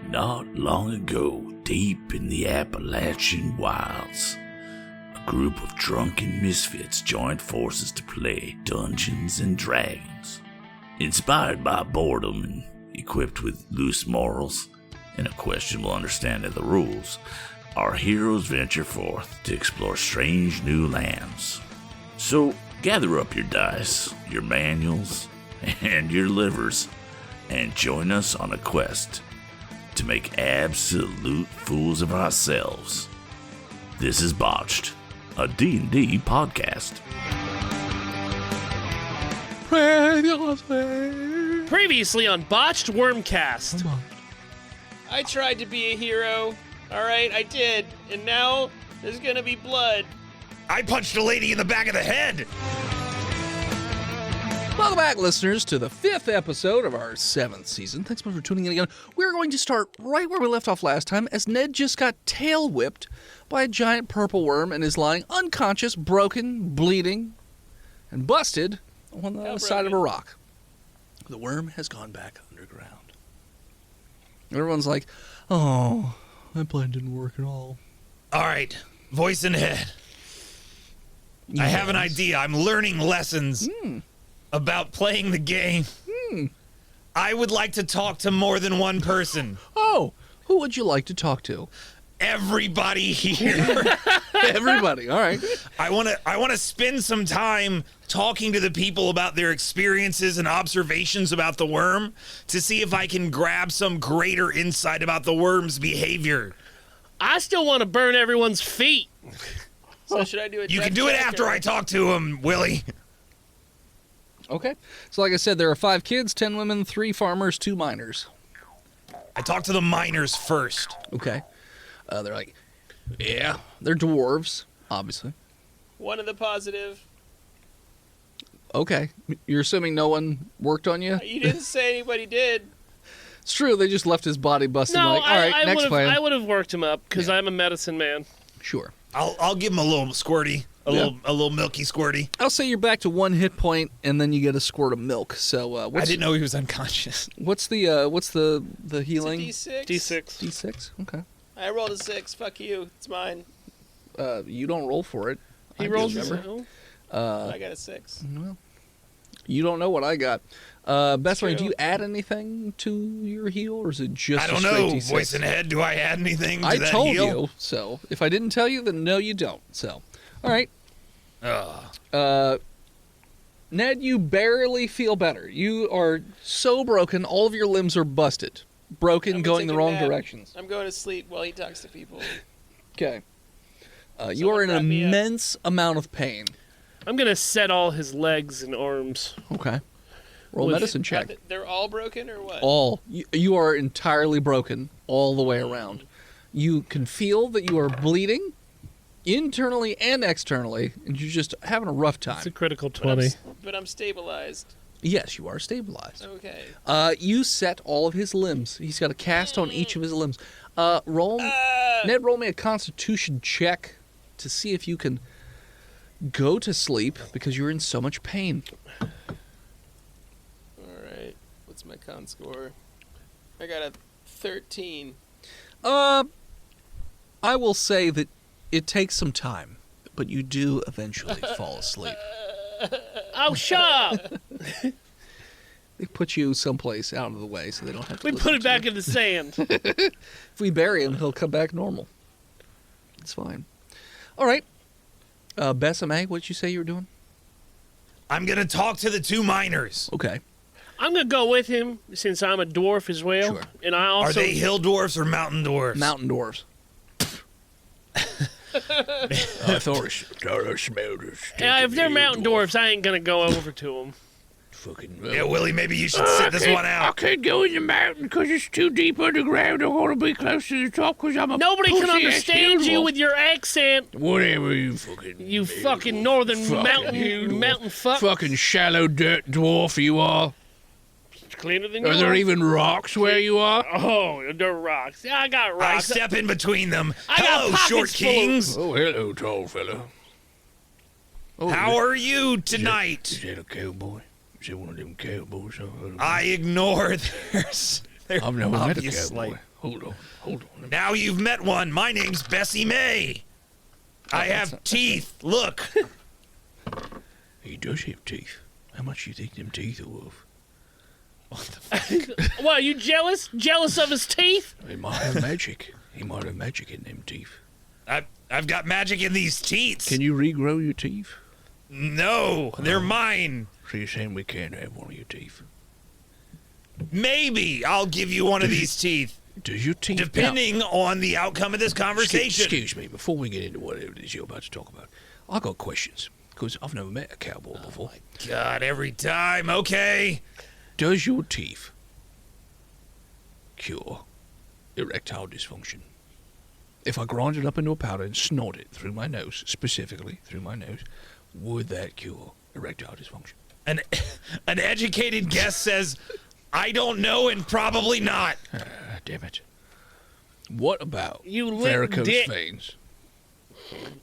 Not long ago, deep in the Appalachian wilds, a group of drunken misfits joined forces to play Dungeons and Dragons. Inspired by boredom and equipped with loose morals and a questionable understanding of the rules, our heroes venture forth to explore strange new lands. So gather up your dice, your manuals, and your livers, and join us on a quest to make absolute fools of ourselves. This is Botched, a D&D podcast. Previously on Botched Wormcast. I tried to be a hero. Alright, I did. And now there's gonna be blood. I punched a lady in the back of the head. Welcome back, listeners, to the 5th episode of our 7th season. Thanks so much for tuning in again. We're going to start right where we left off last time, as Ned just got tail whipped by a giant purple worm and is lying unconscious, broken, bleeding, and busted on the side of a rock. The worm has gone back underground. Everyone's like, oh, that plan didn't work at all. All right, voice in head. Yes. I have an idea. I'm learning lessons about playing the game. I would like to talk to more than one person. Oh, who would you like to talk to? Everybody here. Everybody, all right. I want to spend some time talking to the people about their experiences and observations about the worm to see if I can grab some greater insight about the worm's behavior. I still want to burn everyone's feet. So should I do it? You can do it after I talk to him, Willie. Okay. So like I said, there are 5 kids, 10 women, 3 farmers, 2 miners. I talk to the miners first. Okay. They're like, yeah, they're dwarves, obviously. One of the positive. Okay. You're assuming no one worked on you? You didn't say anybody did. It's true. They just left his body busted. No, like, all right, next plan. I would have worked him up because I'm a medicine man. Sure. I'll give him a little squirty, a little milky squirty. I'll say you're back to 1 hit point, and then you get a squirt of milk. So I didn't know he was unconscious. What's the healing? It's a D6. D6. D6. Okay. I rolled a 6. Fuck you. It's mine. You don't roll for it. He rolls his own. I got a 6. Well, you don't know what I got. Bethany, do True. you add anything to your heal, or is it just I don't a straight know, D6? voice in head. Do I add anything to I that told heal? you, so if I didn't tell you, then no, you don't. So, all right. Ned, you barely feel better. You are so broken, all of your limbs are busted. Broken, going the wrong directions. I'm going to sleep while he talks to people. Okay. You are in an prop me up. immense amount of pain. I'm going to set all his legs and arms. Okay. Roll With- medicine check. They're all broken or what? All. You are entirely broken all the way around. You can feel that you are bleeding internally and externally, and you're just having a rough time. It's a critical 20. But I'm stabilized. Yes, you are stabilized. Okay. You set all of his limbs. He's got a cast on each of his limbs. Ned, roll me a Constitution check to see if you can go to sleep because you're in so much pain. Alright. What's my con score? I got a 13. I will say that it takes some time, but you do eventually fall asleep. Oh, shut up! They put you someplace out of the way so they don't have to We listen put it to back you. in the sand. If we bury him, he'll come back normal. It's fine. All right. Besame, what'd you say you were doing? I'm going to talk to the 2 miners. Okay. I'm going to go with him since I'm a dwarf as well. Sure. And I also... Are they hill dwarfs or mountain dwarfs? Mountain dwarves. I thought I smelled it. Yeah, if they're mountain dwarfs, I ain't going to go over to them. Fucking Yeah, Willie, maybe you should sit this one out. Can't go in the mountain because it's too deep underground. I want to be close to the top because I'm a Nobody can pussy-ass understand you hill with your accent, Whatever you fucking... you fucking northern mountain fuck. Fucking shallow dirt dwarf you are. It's cleaner than you Are there even rocks where you are? Oh, they're rocks. Yeah, I got I rocks. step in between them. I got Hello, pockets short full of- kings. Oh, hello, tall fella. Oh, How are you tonight? Is that a cowboy? Is that one of them cowboys? I ignore their I've never met a obvious cowboy. Hold on. Now you've met one. My name's Bessie May. I have teeth. Look. He does have teeth. How much do you think them teeth are worth? What, are you jealous? Jealous of his teeth? He might have magic. He might have magic in them teeth. I've got magic in these teeth. Can you regrow your teeth? No, they're mine. So you're saying we can't have one of your teeth? Maybe I'll give you one of these teeth, Does your teeth... depending on the outcome of this conversation. Excuse me, before we get into whatever it is you're about to talk about, I got questions, because I've never met a cowboy before. God, every time. Okay. Does your teeth cure erectile dysfunction? If I grind it up into a powder and snort it through my nose, specifically through my nose, would that cure erectile dysfunction? An educated guess says, I don't know and probably not. Damn it. What about You lit varicose dick. veins?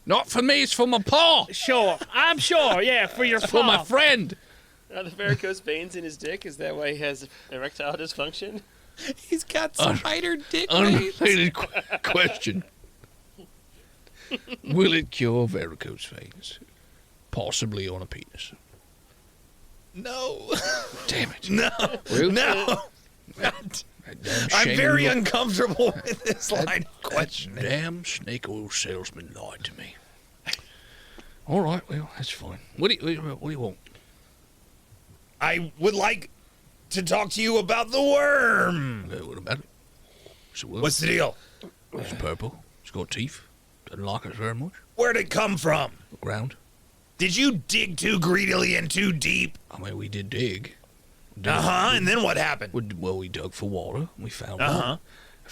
Not for me, it's for my paw. Sure. I'm sure, yeah, for your For my paw. friend. Are the varicose veins in his dick? Is that why he has erectile dysfunction? He's got spider dick veins. Unrelated question. Will it cure varicose veins? Possibly on a penis. No. Damn it. No. Will? No. That damn I'm shame very lo- uncomfortable with this line of that questioning. damn snake oil salesman lied to me. All right, well, that's fine. What do you want? I would like to talk to you about the worm. What about it? It's a worm. What's the deal? It's purple. It's got teeth. Doesn't like us very much. Where'd it come from? The ground. Did you dig too greedily and too deep? I mean, we did dig. And then what happened? We dug for water. We found Uh-huh.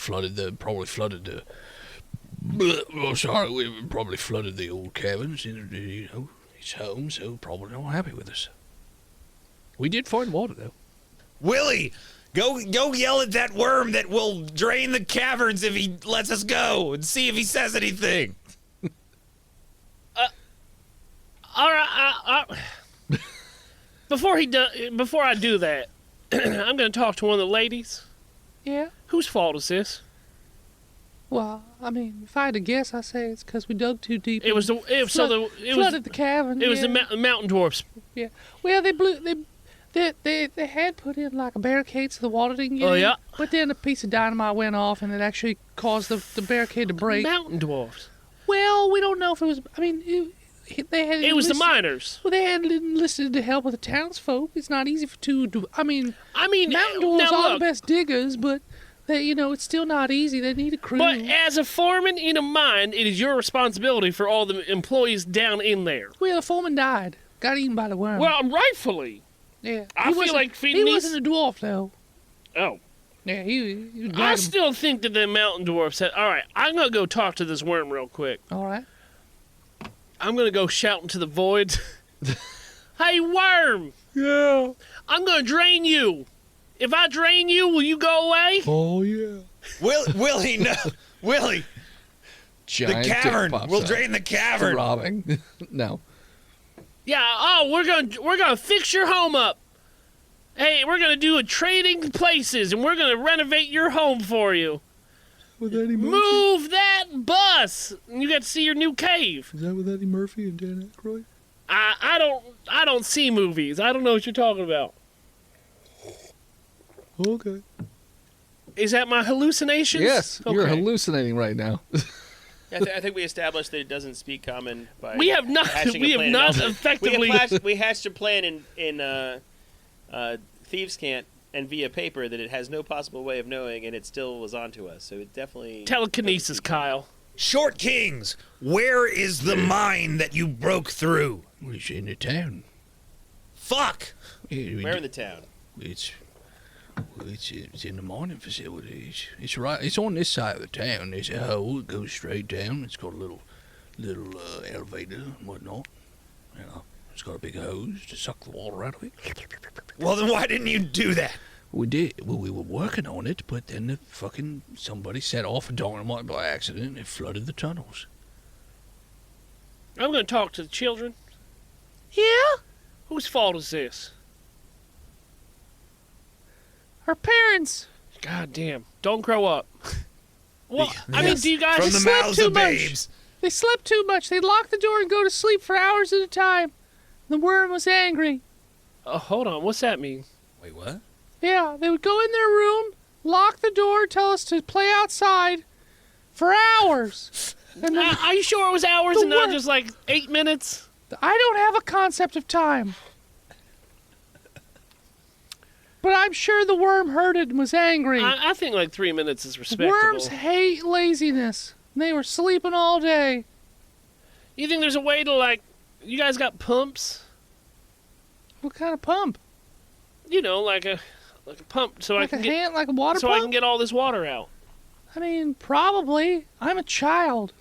one. Probably flooded the. We probably flooded the old cabins. You know, it's home, so probably not happy with us. We did find water though. Willie, go yell at that worm that will drain the caverns if he lets us go and see if he says anything. All right, before I do that, I'm going to talk to one of the ladies. Yeah. Whose fault is this? Well, I mean, if I had to guess, I say it's because we dug too deep. It was the flooded the cavern. it was the mountain dwarfs. Yeah. Well, they had put in like a barricade so the water didn't get Oh, in. yeah. But then a piece of dynamite went off and it actually caused the barricade to break. Mountain dwarfs. Well, we don't know if it was. I mean, they had. It was the enlisted- miners. Well, they had enlisted to help with the townsfolk. It's not easy for two. I mean, Mountain dwarves now are the look, best diggers, but it's still not easy. They need a crew. but as a foreman in a mine, it is your responsibility for all the employees down in there. Well, the foreman died. Got eaten by the worm. Well, rightfully. yeah. I He feel wasn't- like feeding He these- wasn't a dwarf though. Oh. Yeah, he was I dragging- still think that the mountain dwarfs said, all right, I'm going to go talk to this worm real quick. All right. I'm going to go shout into the void. Hey, worm! Yeah. I'm going to drain you. If I drain you, will you go away? Oh yeah. Willie, no. Willie, Giant the dick cavern. pops We'll out. drain the cavern. Robbing. No. Yeah, we're gonna fix your home up. Hey, we're gonna do a trading places, and we're gonna renovate your home for you. With Eddie Move that bus, and you got to see your new cave. Is that with Eddie Murphy and Dan Aykroyd? I don't see movies. I don't know what you're talking about. Okay. Is that my hallucinations? Yes, you're Okay. hallucinating right now. I think we established that it doesn't speak common by. We have not. hatching a We have plan in not Elven. effectively. We hatched a plan in Thieves' Cant and via paper that it has no possible way of knowing, and it still was onto us. So it definitely Telekinesis, Kyle. Short Kings, where is the mine that you broke through? Well, it's in the town. Fuck. Where in the town? It's in the mining facilities. It's right. It's on this side of the town. There's a hole that goes straight down. It's got a little elevator and whatnot. You know, it's got a big hose to suck the water out of it. Well, then why didn't you do that? We did. Well, we were working on it, but then somebody set off a dynamite by accident and it flooded the tunnels. I'm going to talk to the children. Yeah. Whose fault is this? Her parents. God damn. Don't grow up. Well, I mean, Yes. do you guys From the slept mouths too of much. babes. They slept too much. They'd lock the door and go to sleep for hours at a time. The worm was angry. Hold on. What's that mean? Wait, what? Yeah, they would go in their room, lock the door, tell us to play outside for hours. And then, Are you sure it was hours The and not worm. just like 8 minutes? I don't have a concept of time. But I'm sure the worm heard it and was angry. I think like 3 minutes is respectable. Worms hate laziness. They were sleeping all day. You think there's a way to like, you guys got pumps? What kind of pump? You know, like a pump so Like I a can get hand, like a water so pump? I can get all this water out. I mean, probably. I'm a child.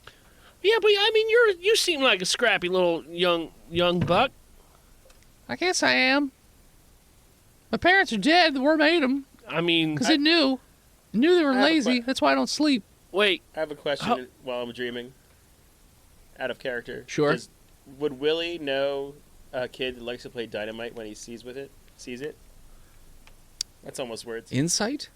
Yeah, but I mean, you seem like a scrappy little young buck. I guess I am. My parents are dead. The worm ate them I mean, because it knew. It knew they were I have a lazy. que- That's why I don't sleep. wait. I have a question while I'm dreaming. Out of character. Sure. Would Willie know a kid that likes to play dynamite when he sees it? That's almost words. Insight?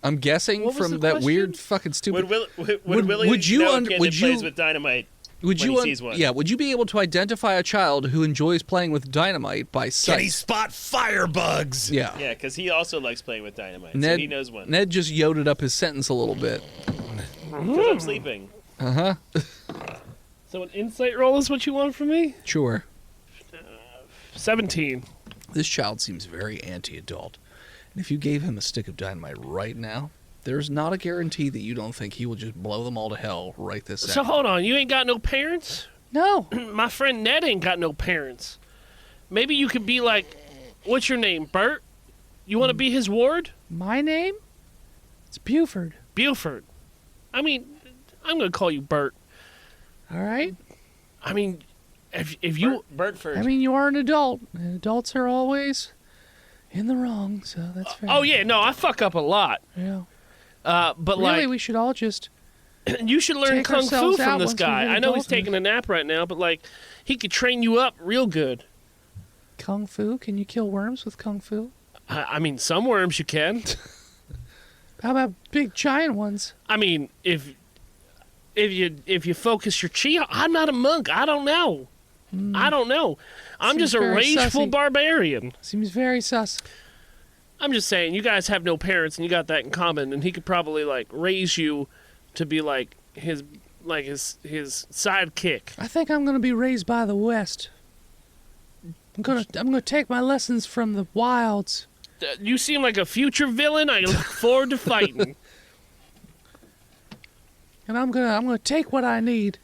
I'm guessing What was from the that question? weird fucking stupid. Would Willie would you know un- a kid would that plays you- with dynamite Would when you? he sees one? Yeah. Would you be able to identify a child who enjoys playing with dynamite by Can he sight? spot firebugs? Yeah. Yeah, because he also likes playing with dynamite, so Ned, he knows one. Ned just yoded up his sentence a little bit. Because I'm sleeping. Uh huh. So an insight roll is what you want from me? Sure. 17. This child seems very anti-adult, and if you gave him a stick of dynamite right now, there's not a guarantee that you don't think he will just blow them all to hell right this So second. hold on, you ain't got no parents? No. My friend Ned ain't got no parents. Maybe you could be like, what's your name, Bert? You want to be his ward? My name? It's Buford. Buford. I mean, I'm gonna call you Bert. All right? I mean, if you Bertford. I mean, you are an adult. And adults are always in the wrong, so that's fair. oh yeah, no, I fuck up a lot. Yeah. But Really, like, we should all just... you should learn take kung fu ourselves from out this once we guy. hit I know he's adulthood. taking a nap right now, but like, he could train you up real good. Kung fu? Can you kill worms with kung fu? I mean, some worms you can. How about big giant ones? I mean, if you focus your chi, I'm not a monk. I don't know. I don't know. I'm Seems just a very rageful sussy. barbarian. Seems very sus. I'm just saying, you guys have no parents, and you got that in common. And he could probably like raise you to be like his sidekick. I think I'm gonna be raised by the West. I'm gonna take my lessons from the wilds. You seem like a future villain. I look forward to fighting. And I'm gonna take what I need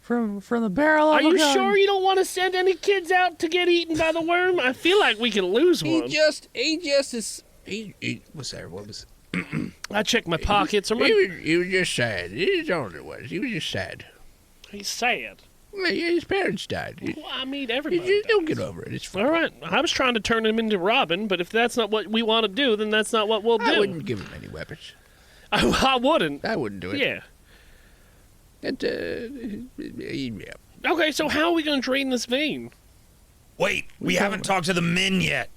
from the barrel of Are a you gun. sure you don't want to send any kids out to get eaten by the worm? I feel like we can lose one. What's that? What was I checked my pockets. he was just sad. That's all it was. He was just sad. He's sad. Well, yeah, his parents died. Well, I mean, You everybody. just don't get over it. It's fine. All right. I was trying to turn him into Robin, but if that's not what we want to do, then that's not what we'll do. I wouldn't give him any weapons. I wouldn't. I wouldn't do it. Yeah. Yeah. Okay, so how are we going to drain this vein? Wait, we haven't talked to the men yet.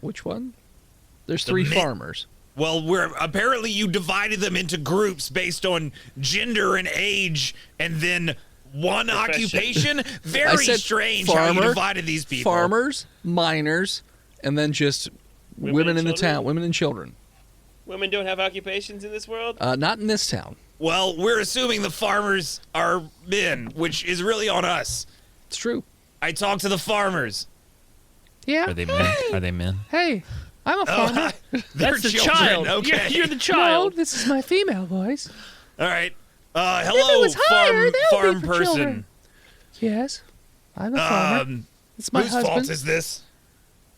Which one? There's The 3 mi- farmers. Well, apparently you divided them into groups based on gender and age, and then one Profession. occupation. I Very said strange how farmer, you divided these people. Farmers, miners, and then just women and in the children? town, women and children. Women don't have occupations in this world? Not in this town. Well, we're assuming the farmers are men, which is really on us. It's true. I talked to the farmers. Yeah. Are they men? Are they men? Hey, I'm a farmer. They're That's the children. child. Okay. You're the No, child. this is my female voice. All right. If Hello, it was higher, that would farm be for person. children. Yes, I'm a farmer. Um, It's my whose husband. fault is this?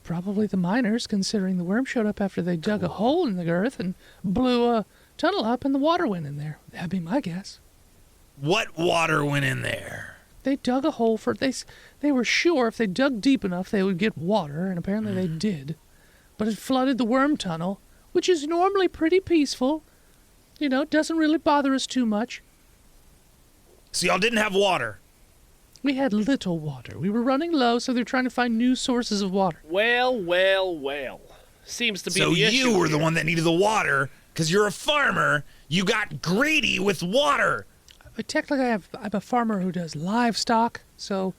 Probably the miners, considering the worm showed up after they dug a hole in the earth and blew a tunnel up and the water went in there. That'd be my guess. What water went in there? They dug a hole for they were sure if they dug deep enough they would get water, and apparently they did. But it flooded the worm tunnel, which is normally pretty peaceful. You know, doesn't really bother us too much. So y'all didn't have water. We had little water. We were running low, so they're trying to find new sources of water. Well. seems to be So the issue. you were the here. one that needed the water because you're a farmer. You got greedy with water. But technically, I'm a farmer who does livestock, so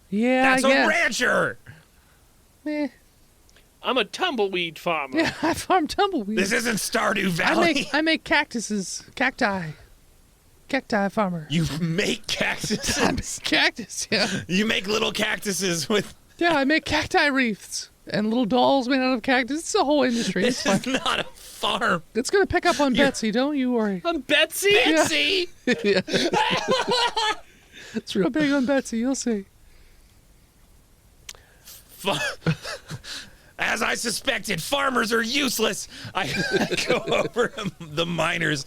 yeah, That's I a guess. rancher. Eh, I'm a tumbleweed farmer. yeah, I farm tumbleweeds. This isn't Stardew Valley. I make cactuses, cacti farmer. You make cactuses. I make cactus, yeah. You make little cactuses with. Yeah, I make cacti wreaths and little dolls made out of cactus. It's a whole industry. It's This fine. is not a farm. It's gonna pick up on Betsy. Don't you worry. I'm Betsy. Betsy. Yeah. It's real big on Betsy. You'll see. As I suspected, farmers are useless. I go over the miners.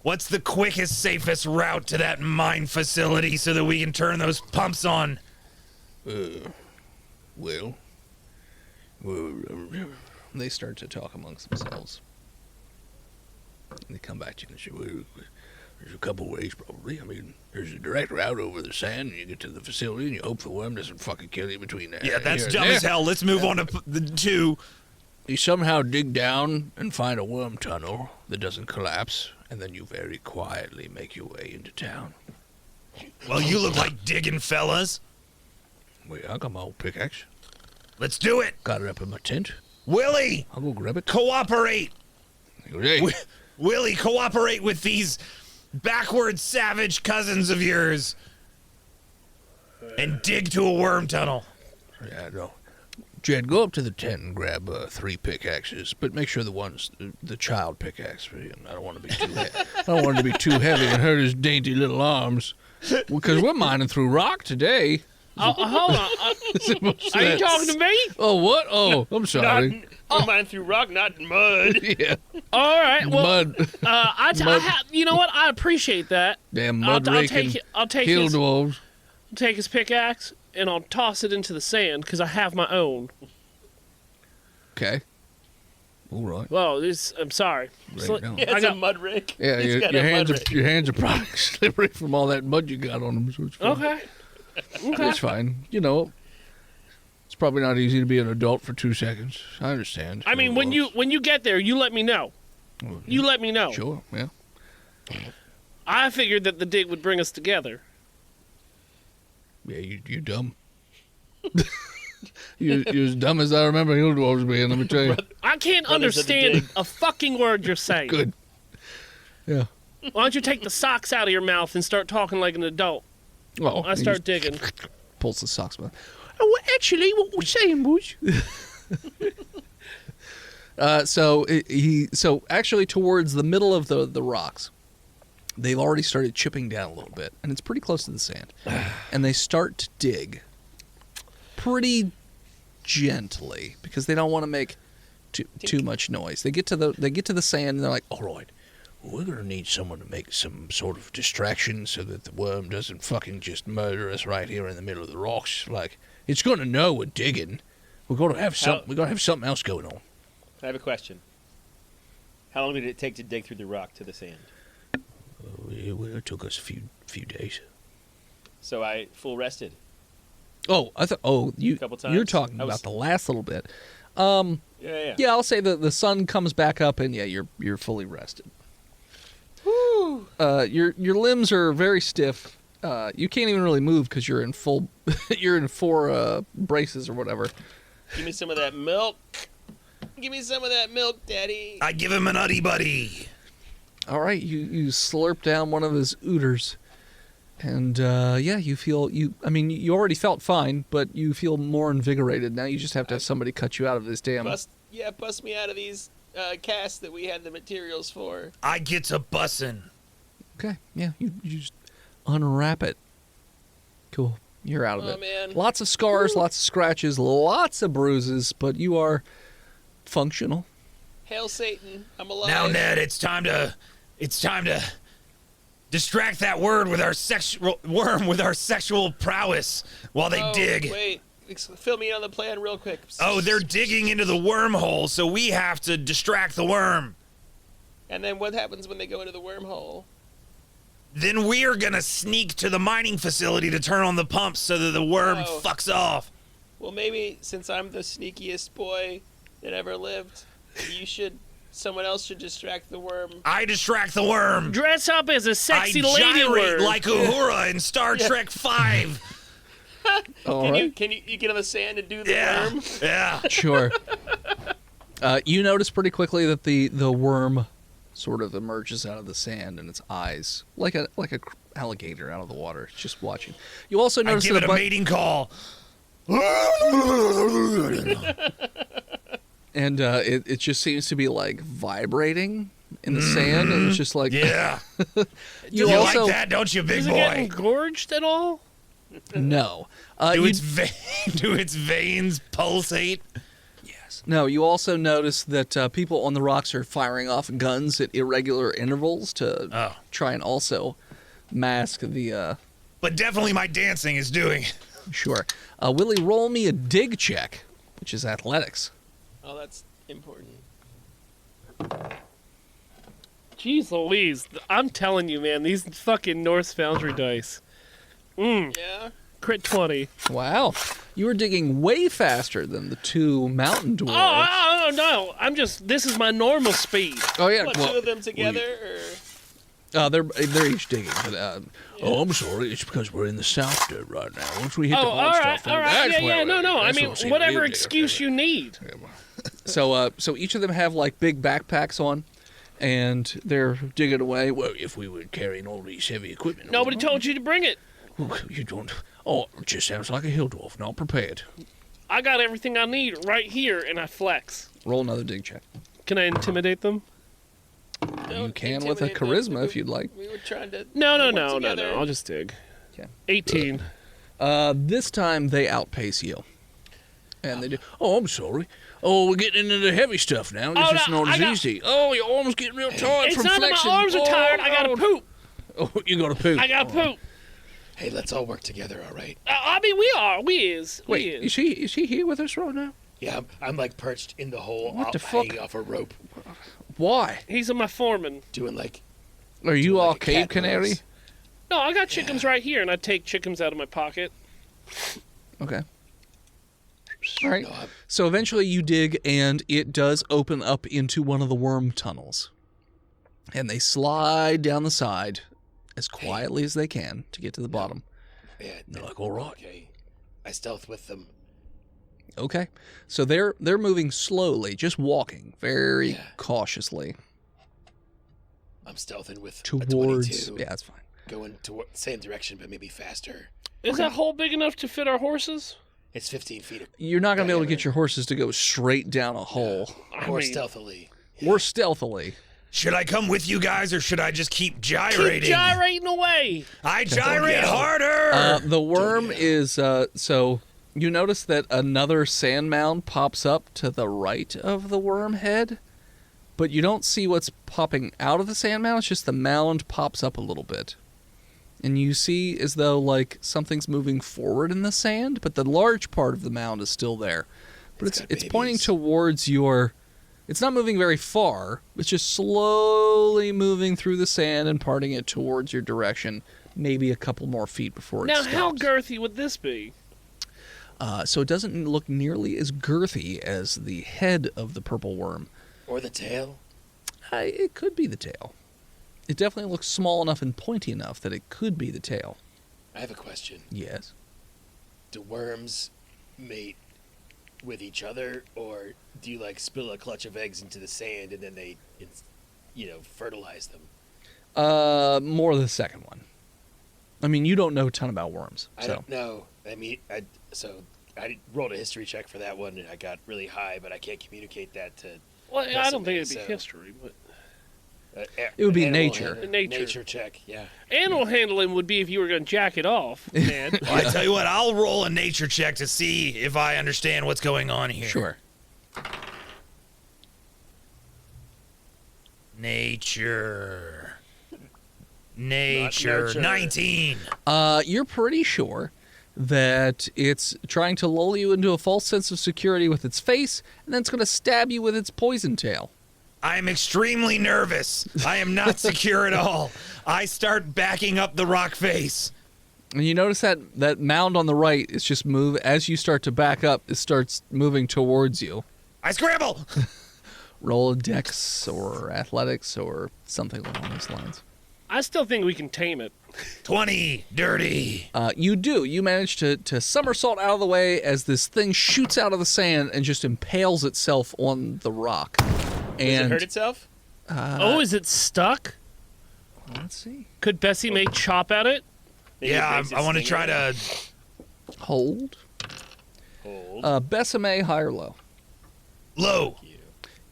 What's the quickest, safest route to that mine facility so that we can turn those pumps on? Well, they start to talk amongst themselves. And they come back to you and say, well, there's a couple ways probably. I mean, there's a direct route over the sand, and you get to the facility, and you hope the worm doesn't fucking kill you between there. Yeah, that's here and dumb there. as hell. Let's move on to the 2. You somehow dig down and find a worm tunnel that doesn't collapse, and then you very quietly make your way into town. Well, you look like digging fellas. Wait, I got my old pickaxe. Let's do it. Got it up in my tent. Willie, I'll go grab it. cooperate. Hey, Willie, cooperate with these backward savage cousins of yours and dig to a worm tunnel. yeah, no. Jed, go up to the tent and grab 3 pickaxes, but make sure the child pickaxe for him. I don't want to be too heavy. I don't want it to be too heavy and hurt his dainty little arms. Because we're mining through rock today. Hold on. Are you talking to me? Oh, what? Oh, I'm sorry. We're mining through rock, not mud. Yeah, All right. Well, mud. you know what? I appreciate that. Damn I'll mud raking. take Hill his, dwarves. take his pickaxe and I'll toss it into the sand because I have my own. Okay. All right. Well, I'm sorry. Right So- down. Yeah, I it's got- a mud rake. Yeah, He's your, got your a hands mud are rake. your hands are probably slippery from all that mud you got on them. So it's fine. Okay. Okay. It's fine. You know, it's probably not easy to be an adult for 2 seconds. I understand. I mean, when you get there, you let me know. You let me know. Sure. Yeah. I figured that the dig would bring us together. Yeah. You dumb. You're as dumb as I remember hill dwarves being. Let me tell you. I can't Brothers of the understand dig. a fucking word you're saying. Good. Yeah. Why don't you take the socks out of your mouth and start talking like an adult? Well, I start digging. pulls the socks back. Oh, well, actually, what we're saying, boys. So actually towards the middle of the rocks, they've already started chipping down a little bit, and it's pretty close to the sand. And they start to dig pretty gently because they don't want to make too much noise. They get to the sand and they're like, all right, we're gonna need someone to make some sort of distraction so that the worm doesn't fucking just murder us right here in the middle of the rocks. Like, it's gonna know we're digging. We're gonna have something else going on. I have a question. How long did it take to dig through the rock to the sand? It took us a few days. So I full rested. Oh, I thought. Oh, Couple you're times. talking I was- was- the last little bit. Yeah. Yeah, I'll say that the sun comes back up, and yeah, you're fully rested. Woo! Your limbs are very stiff. You can't even really move because you're in full. You're in 4 braces or whatever. Give me some of that milk. Give me some of that milk, Daddy. I give him an uddy buddy. All right, you slurp down one of his ooters, and yeah, you feel I mean, you already felt fine, but you feel more invigorated now. You just have to have somebody cut you out of this damn. Bust me out of these casts that we had the materials for. I get to bussin'. Okay, yeah, you just unwrap it. Cool, you're out of Oh, it. man. Lots of scars, lots of scratches, lots of bruises, but you are functional. Hail Satan, I'm alive. Now, Ned, it's time to distract that worm with our sexual prowess while they dig. Wait, fill me in on the plan real quick. Oh, they're digging into the wormhole, so we have to distract the worm. And then what happens when they go into the wormhole? Then we are gonna sneak to the mining facility to turn on the pumps so that the worm Oh. fucks off. Well, maybe since I'm the sneakiest boy that ever lived. Someone else should distract the worm. I distract the worm. Dress up as a sexy I lady gyrate worm. like Uhura in Star Trek 5. Can you get on the sand and do the worm? Yeah. Sure. You notice pretty quickly that the worm sort of emerges out of the sand and its eyes, like a alligator out of the water, just watching. You also I notice give that it a mating call. and it just seems to be like vibrating in the sand, and it's just like Yeah. you You also like that, don't you, big Is it getting boy? gorged at all? no. Do You- its veins pulsate? No, you also notice that people on the rocks are firing off guns at irregular intervals to try and also mask the. But definitely my dancing is doing it. Sure. Willie, roll me a dig check, which is athletics. Oh, that's important. Jeez Louise. I'm telling you, man, these fucking Norse Foundry dice. Yeah. Crit 20. Wow. You were digging way faster than the two mountain dwarves. Oh, no. This is my normal speed. Oh, yeah. What, two of them together, or? They're each digging. But, oh, I'm sorry. It's because we're in the south dirt right now. Once we hit the Oh, hard all right. stuff, All right. that's Yeah, where no. I that's mean, what's in whatever real excuse you need. So each of them have like big backpacks on, and they're digging away. Well, if we were carrying all these heavy equipment. Nobody told you to bring it. You don't. Oh, it just sounds like a hill dwarf, not prepared. I got everything I need right here, and I flex. Roll another dig check. Can I intimidate them? You can with a Intimidate them. charisma if you'd like. We were trying to. No. work together. I'll just dig. Okay. 18. This time they outpace you, and they do. Oh, I'm sorry. Oh, we're getting into the heavy stuff now. This Oh, is no, not as I got- easy. Oh, your arm's getting real tired It's from not that flexing. my arms are tired. I gotta poop. Oh, you gotta poop. I gotta poop. Hey, let's all work together, all right? I mean, we are. We is. Wait, is he here with us right now? Yeah, I'm like perched in the hole, What the fuck? hanging off a rope, Why? He's my foreman. doing like Are you all like a cave cat canary? noise. No, I got chickens right here, and I take chickens out of my pocket. Okay. All right. No, I'm- So eventually you dig, and it does open up into one of the worm tunnels. And they slide down the side as quietly as they can to get to the bottom. yeah, They're like, all right. okay. I stealth with them. Okay. So they're moving slowly, just walking very Yeah. cautiously I'm stealthing with a towards. 22, Yeah, that's fine. going toward same direction, but maybe faster. Is that hole big enough to fit our horses? It's 15 feet. You're not going to be able to diameter. get your horses to go straight down a hole Or mean- stealthily. or stealthily. Should I come with you guys, or should I just keep Keep gyrating? gyrating away. I gyrate yell. harder. The worm is so you notice that another sand mound pops up to the right of the worm head, but you don't see what's popping out of the sand mound. It's just the mound pops up a little bit, and you see as though like something's moving forward in the sand, but the large part of the mound is still there. But It's got it's pointing babies. towards your. It's not moving very far. It's just slowly moving through the sand and parting it towards your direction. Maybe a couple more feet before it Now, stops. how girthy would this be? So it doesn't look nearly as girthy as the head of the purple worm. Or the tail. It could be the tail. It definitely looks small enough and pointy enough that it could be the tail. I have a question. Yes. Do worms mate with each other, or do you like spill a clutch of eggs into the sand and then they, fertilize them? More the second one. I mean, you don't know a ton about worms. I So don't know. I mean, I rolled a history check for that one, and I got really high, but I can't communicate that to. Well, I don't think it'd be So- history, but It would be animal nature. handling. Nature. Nature check, yeah. animal handling would be if you were going to jack it off, man. Well, I tell you what, I'll roll a nature check to see if I understand what's going on here. sure. Nature. nurture. 19. You're pretty sure that it's trying to lull you into a false sense of security with its face, and then it's going to stab you with its poison tail. I am extremely nervous. I am not secure at all. I start backing up the rock face. And you notice that mound on the right is just move as you start to back up. It starts moving towards you. I scramble. Roll a dex or athletics or something along those lines. I still think we can tame it. 20, dirty. You do. You manage to somersault out of the way as this thing shoots out of the sand and just impales itself on the rock. Does And it hurt itself? Is it stuck? let's see. Could Bessie make chop at it? Maybe it Yeah, breaks its I want to stinger? try to. Hold. Hold. Besame, high or low? Low.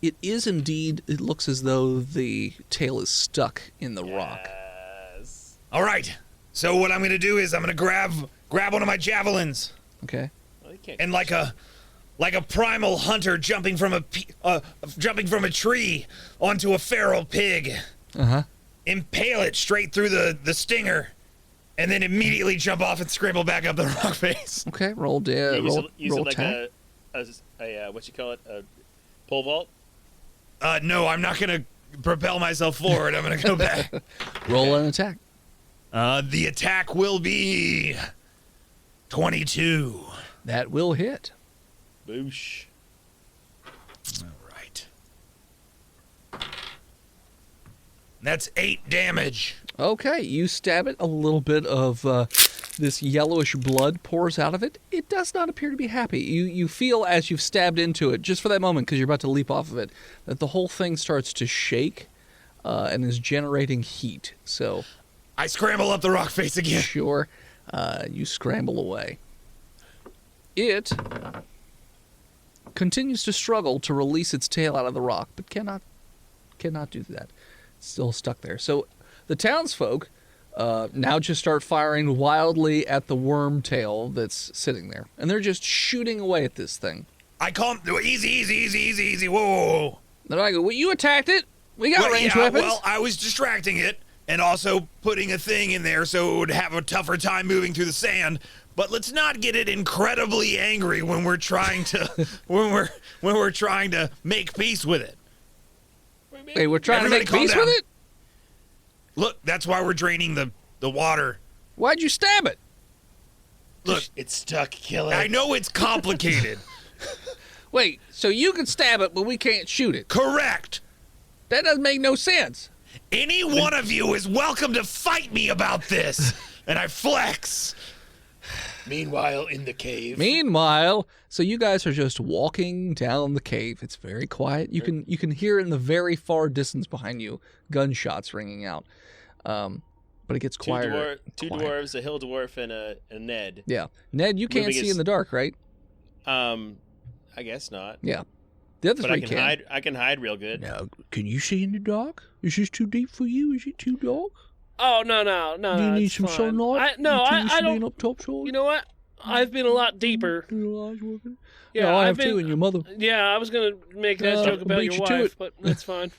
It is indeed. It looks as though the tail is stuck in the rock. Yes. All right. So what I'm going to do is I'm going to grab one of my javelins Okay. Well, you can't and like a primal hunter jumping from a tree onto a feral pig, Uh-huh. impale it straight through the stinger, and then immediately jump off and scramble back up the rock face. Okay. Roll use roll, it roll like attack. a what you call it, a pole vault. No, I'm not going to propel myself forward. I'm going to go back. Roll an attack. The attack will be 22. That will hit. Boosh. All right. That's 8 damage. Okay, you stab it. A little bit of this yellowish blood pours out of it. It does not appear to be happy. You feel as you've stabbed into it, just for that moment, because you're about to leap off of it, that the whole thing starts to shake and is generating heat. So, I scramble up the rock face again. sure, you scramble away. It continues to struggle to release its tail out of the rock, but cannot do that. It's still stuck there. So the townsfolk now just start firing wildly at the worm tail that's sitting there. And they're just shooting away at this thing. I call him, easy. Whoa. They're like, well, you attacked it. We got Well, ranged yeah, weapons. well, I was distracting it and also putting a thing in there so it would have a tougher time moving through the sand. But let's not get it incredibly angry when we're trying to when we're trying to make peace with it. Hey, we're trying Everybody to calm make peace down. with it? Look, that's why we're draining the water. Why'd you stab it? Look, It's stuck. Kill it. I know it's complicated. Wait, so you can stab it, but we can't shoot it. Correct. That doesn't make no sense. Any one of you is welcome to fight me about this. And I flex. Meanwhile, in the cave. Meanwhile, so you guys are just walking down the cave. It's very quiet. You can hear in the very far distance behind you gunshots ringing out. But it gets quieter. Two quieter. dwarves, a hill dwarf, and a Ned. Yeah, Ned, you can't Moving see is- in the dark, right? I guess not. Yeah, the other But three I can can. hide. I can hide real good. Now, can you see in the dark? Is this too deep for you? Is it too dark? Oh no. Do you need it's some fine. sunlight? I Being don't. up top side? You know what? I've been a lot deeper. Your eyes working? Yeah, I I've have been. too, and your mother. Yeah, I was gonna make that joke about beat your you to wife, it. but that's fine.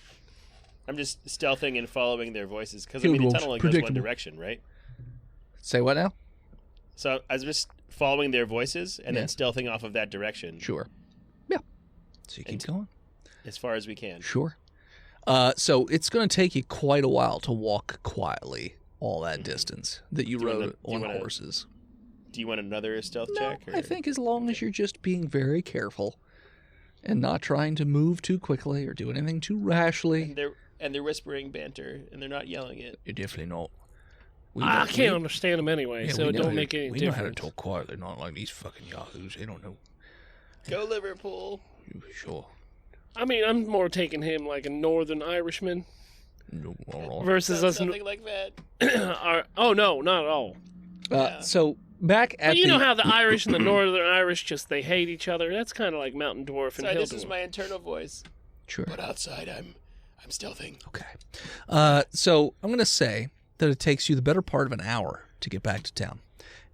I'm just stealthing and following their voices because Hill the dwarfs, tunnel only goes one predictable. direction, right? Say what now? So I was just following their voices and Yeah. then stealthing off of that direction Sure. Yeah. So you keep And- going. as far as we can. Sure. So it's going to take you quite a while to walk quietly all that distance that you Do you wanna- rode do you on wanna- horses. Do you want another stealth No, check? Or? I think as long as you're just being very careful and not trying to move too quickly or do anything too rashly. And they're whispering banter and they're not yelling it. You're definitely not. I can't understand them anyway, so it don't make any We know how to difference. talk quietly, not like these fucking yahoos. They don't know. Go Liverpool. Sure. I mean, I'm more taking him like a Northern Irishman No, all right. versus us. Something like that. Oh no, not at all. So back at But you the know how the Irish and the Northern Irish just they hate each other. That's kind of like Mountain Dwarf and Sorry, Hill this is Dwarf. my internal voice. sure. But outside, I'm stealthing. Okay. So I'm going to say that it takes you the better part of an hour to get back to town.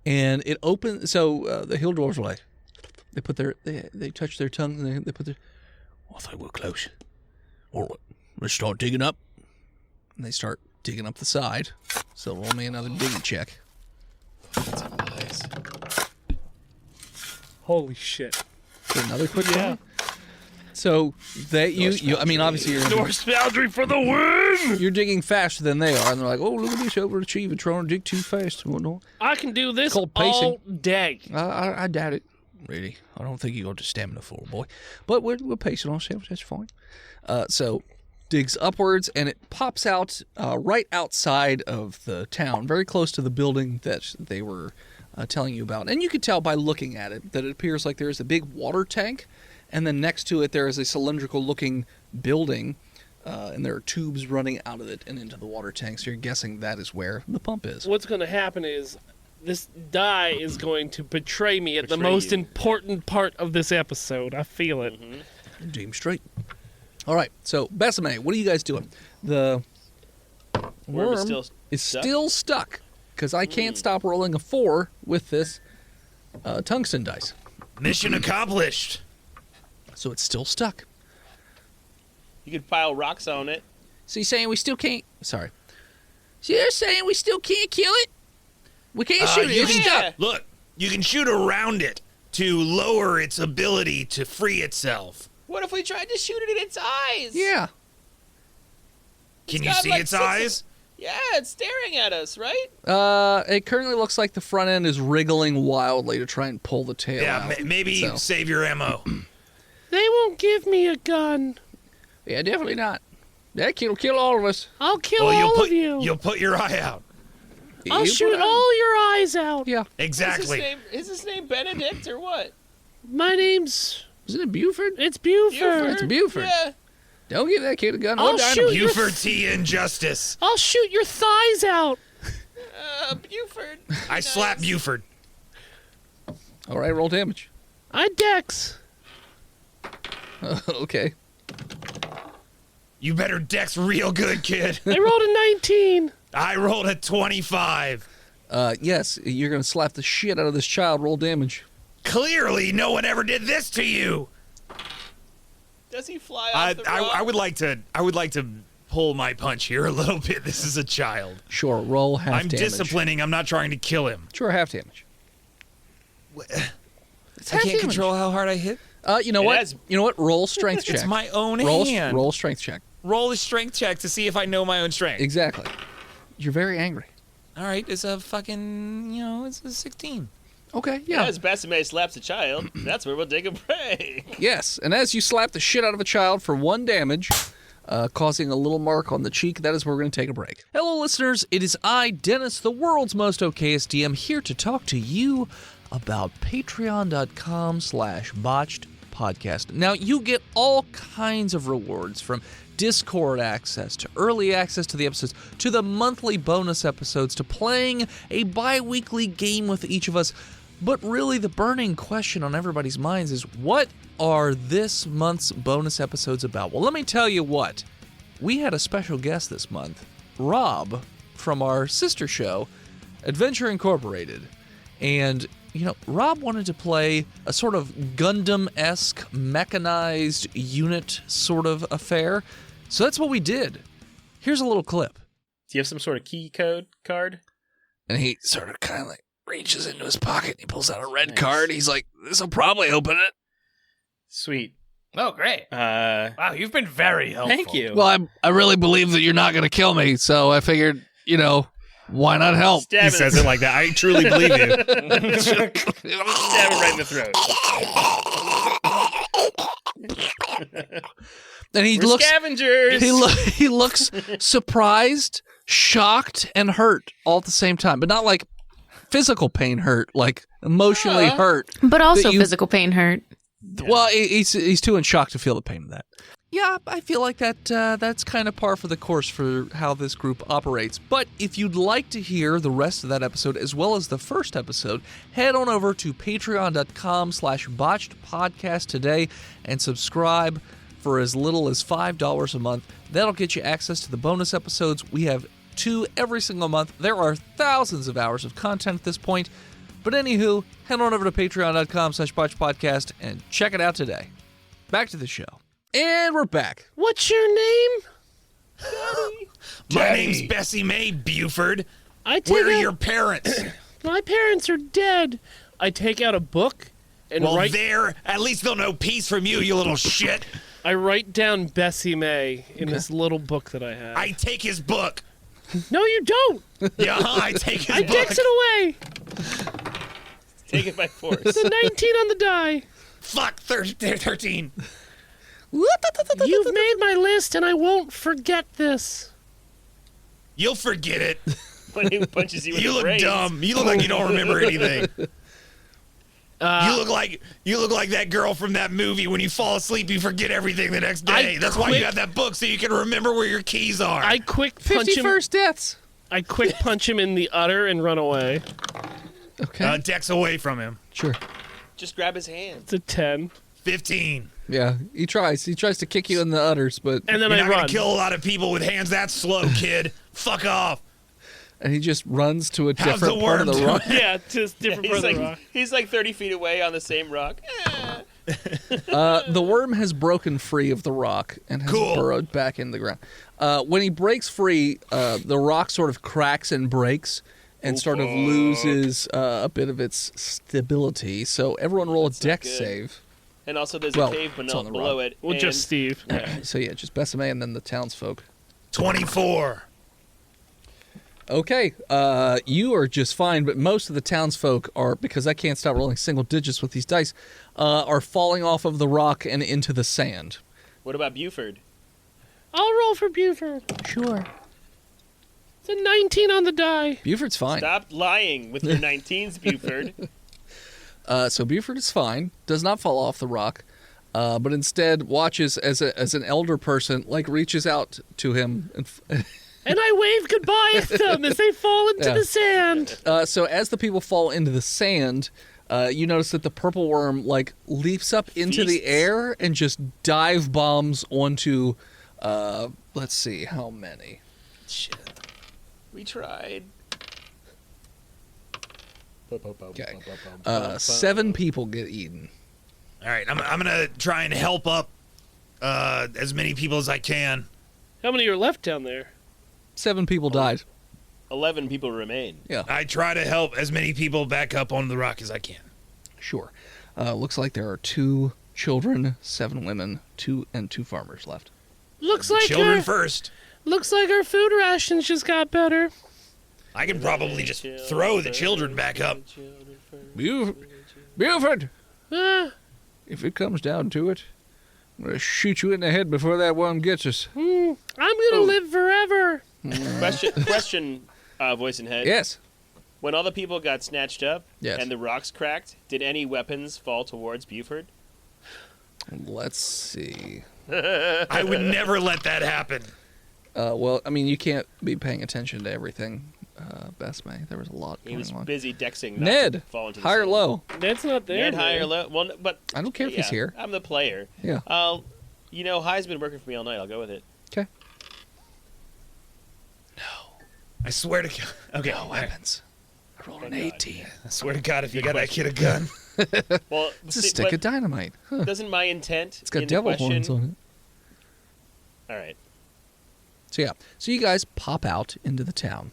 And it opens, so the hill dwarves are like, they touch their tongue and they put their, I think we're close. All right, let's start digging up. And they start digging up the side. So roll me another digging check. That's a nice. Holy shit! So another quick roll. So I mean, obviously Norse boundary for the win! you're digging faster than they are, and they're like, oh, look at this overachieving, trying to dig too fast and whatnot. I can do this Called all pacing. day. I doubt it. really. I don't think you go to stamina full, boy. But we're pacing ourselves. That's fine. So digs upwards, and it pops out right outside of the town, very close to the building that they were telling you about. And you could tell by looking at it that it appears like there is a big water tank, and then next to it there is a cylindrical-looking building, and there are tubes running out of it and into the water tank, so you're guessing that is where the pump is. What's going to happen is this die is going to betray me at the most important part of this episode. I feel it. Mm-hmm. Damn straight. All right, so Besame, what are you guys doing? The worm is still stuck because I can't stop rolling a 4 with this tungsten dice. Mission accomplished. So it's still stuck. You could pile rocks on it. So you're saying we still can't... Sorry. So you're saying we still can't kill it? We can't shoot it. It's stuck. Look, you can shoot around it to lower its ability to free itself. What if we tried to shoot it in its eyes? Yeah. Can you see its eyes? Yeah, it's staring at us, right? It currently looks like the front end is wriggling wildly to try and pull the tail out. Yeah, maybe save your ammo. They won't give me a gun. Yeah, definitely not. That kid will kill all of us. I'll kill all of you. You'll put your eye out. I'll shoot all your eyes out. Yeah. Exactly. Is his name Benedict or what? My name's... Isn't it Buford? It's Buford. It's Buford. Yeah. Don't give that kid a gun. I'll shoot Buford T. Injustice. I'll shoot your thighs out. Buford. I slap Buford. All right, roll damage. I dex. Okay. You better dex real good, kid. I rolled a 19. I rolled a 25. Yes, you're going to slap the shit out of this child. Roll damage. Clearly, no one ever did this to you. Does he fly off the rock? I would like to pull my punch here a little bit. This is a child. Sure, roll half I'm damage. disciplining. I'm not trying to kill him. Sure, half damage. I can't control how hard I hit. You know what? You know what? Roll strength check. It's my own hand. Roll strength check. Roll a strength check to see if I know my own strength. Exactly. You're very angry. All right, it's a fucking, it's a 16. Okay, yeah. As Besame slaps a child, that's where we'll take a break. Yes, and as you slap the shit out of a child for 1 damage, causing a little mark on the cheek, that is where we're going to take a break. Hello, listeners. It is I, Dennis, the world's most okayest DM, here to talk to you about patreon.com/botchedpodcast. Now, you get all kinds of rewards, from Discord access to early access to the episodes to the monthly bonus episodes to playing a bi-weekly game with each of us. But really, the burning question on everybody's minds is, what are this month's bonus episodes about? Well, let me tell you what. We had a special guest this month, Rob, from our sister show, Adventure Incorporated. And, Rob wanted to play a sort of Gundam-esque mechanized unit sort of affair. So that's what we did. Here's a little clip. Do you have some sort of key code card? And he sort of kind of reaches into his pocket and he pulls out a red card. He's like, this'll probably open it. Sweet. Oh, great. Wow, you've been very helpful. Thank you. Well, I really believe that you're not going to kill me, so I figured, why not help? Stab He says it like that. I truly believe you. Stab it right in the throat. And he We're looks scavengers. he looks surprised, shocked, and hurt all at the same time, but not like physical pain hurt, like emotionally hurt. But also physical pain hurt. Well, he's too in shock to feel the pain of that. Yeah, I feel like that's kind of par for the course for how this group operates. But if you'd like to hear the rest of that episode as well as the first episode, head on over to patreon.com/botchedpodcast today and subscribe for as little as $5 a month. That'll get you access to the bonus episodes. We have 2 every single month. There are thousands of hours of content at this point. But anywho, head on over to patreon.com/botchedpodcast and check it out today. Back to the show. And we're back. What's your name? My name's Bessie Mae Buford. Where are your parents? My parents are dead. I take out a book and write... at least they'll know peace from you, you little shit. I write down Bessie Mae in this little book that I have. I take his book. No, you don't. Yeah, I take his book. I dicks it away. Take it by force. It's a 19 on the die. Fuck, 13. You've made my list, and I won't forget this. You'll forget it. When he punches you in You the look brains. dumb. You look like you don't remember anything. You look like that girl from that movie. When you fall asleep, you forget everything the next day. That's why you have that book, so you can remember where your keys are. I quick punch 50 him. first deaths. I quick punch him in the udder and run away. Okay. Dex away from him. Sure. Just grab his hand. It's a 10. 15. Yeah, he tries. He tries to kick you in the udders, but And then You're I not run. gonna kill a lot of people with hands that slow, kid. Fuck off. and he just runs to a How's different the part of worm the doing? rock. Yeah, just different part of the rock. He's like 30 feet away on the same rock. The worm has broken free of the rock and has Cool. burrowed back in the ground. When he breaks free, the rock sort of cracks and breaks and sort of loses a bit of its stability. So everyone roll a dex good. save. And also there's Well, a cave it's on the below rock. it. Well, and just Steve. So yeah, just Besame and then the townsfolk. 24. Okay, you are just fine, but most of the townsfolk are, because I can't stop rolling single digits with these dice, are falling off of the rock and into the sand. What about Buford? I'll roll for Buford. Sure. It's a 19 on the die. Buford's fine. Stop lying with your 19s, Buford. So Buford is fine, does not fall off the rock, but instead watches as an elder person reaches out to him. And I wave goodbye at them as they fall into Yeah. the sand. So as the people fall into the sand, you notice that the purple worm leaps up into the Feasts. air and just dive bombs onto. Let's see how many. Shit. We tried. Okay, 7 people get eaten. All right, I'm gonna try and help up as many people as I can. How many are left down there? 7 people died. 11 people remain. Yeah, I try to help as many people back up on the rock as I can. sure. Looks like there are 2 children, 7 women, 2 farmers left. Looks like Children first. Looks like our food rations just got better. I can probably just throw the children back up. Buford, Ah, if it comes down to it, I'm gonna shoot you in the head before that worm gets us. I'm gonna live forever. Question, voice and head. Yes. When all the people got snatched up Yes. and the rocks cracked, did any weapons fall towards Buford? Let's see. I would never let that happen. Well, I mean, you can't be paying attention to everything. Best May, there was a lot He going was on. busy dexing. not to Ned, fall into the high or sand. low? That's not there. Ned, high or man. low? Well, but I don't care if he's here. I'm the player. Yeah. High's been working for me all night. I'll go with it. Okay. I swear to God. Okay. No weapons. I rolled an 18. I swear to God, if you got that kid a gun. Well, It's a stick of dynamite. Huh. doesn't my intent? It's got in devil the question, horns on it. All right. So yeah, so you guys pop out into the town.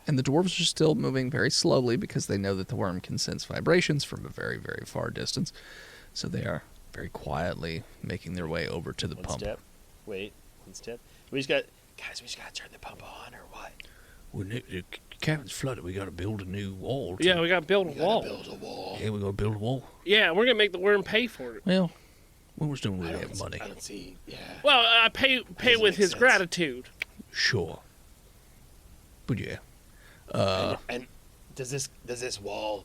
And the dwarves are still moving very slowly because they know that the worm can sense vibrations from a very, very far distance. So they are very quietly making their way over to the One pump. step. Wait. One step. We just got to turn the pump on or what? When the cabin's flooded, we gotta build a new wall. Yeah, we gotta build a wall. Build a wall. Yeah, we gotta build a wall. Yeah, we're gonna make the worm pay for it. Well, We just don't really have money. I don't see. Yeah. Well, I pay Doesn't with make his sense. gratitude. sure. But yeah. And does this wall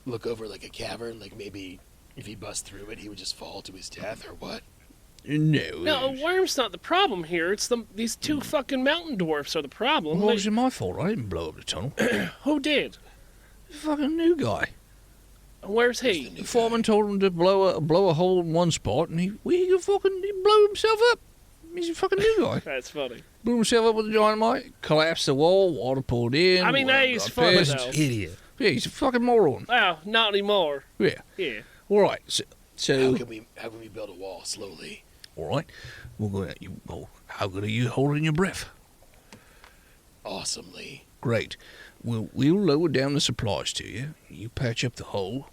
look over like a cavern? Like maybe if he busts through it, he would just fall to his death, or what? No. No, a worm's not the problem here. It's these two fucking mountain dwarfs are the problem. Well, it wasn't my fault. I didn't blow up the tunnel. Who did? Fucking new guy. Where's he? The foreman told him to blow a hole in one spot, and he blew himself up. He's a fucking new guy. That's funny. Blew himself up with the dynamite, collapsed the wall, water poured in. I mean, water he's got funny, pissed. though. Idiot. Yeah, he's a fucking moron. Well, not anymore. Yeah. Yeah. All right. So How can we build a wall slowly? all right. We'll go at you. Oh, how good are you holding your breath? Awesomely. Great. We'll lower down the supplies to you. You patch up the hole.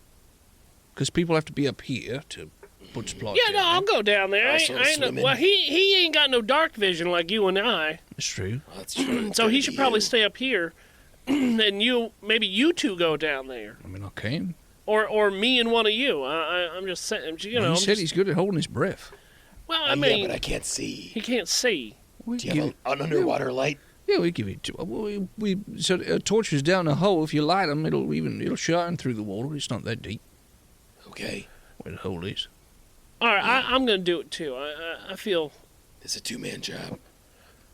Because people have to be up here to put supplies Yeah, no, down I'll there. go down there. Also I ain't no, swimming. well, he ain't got no dark vision like you and I, Oh, That's true. That's true. so he should probably stay up here. and maybe you two go down there, I mean, okay. or me and one of you. I'm just saying, He said he's good at holding his breath. Well, I Yeah, mean, but I can't see. he can't see. We Do you have an underwater light? Yeah, we give it to. So torches down the hole. If you light them, it'll shine through the water. It's not that deep. Okay. Where the hole is. All right, I'm gonna do it too. I feel It's a 2-man job.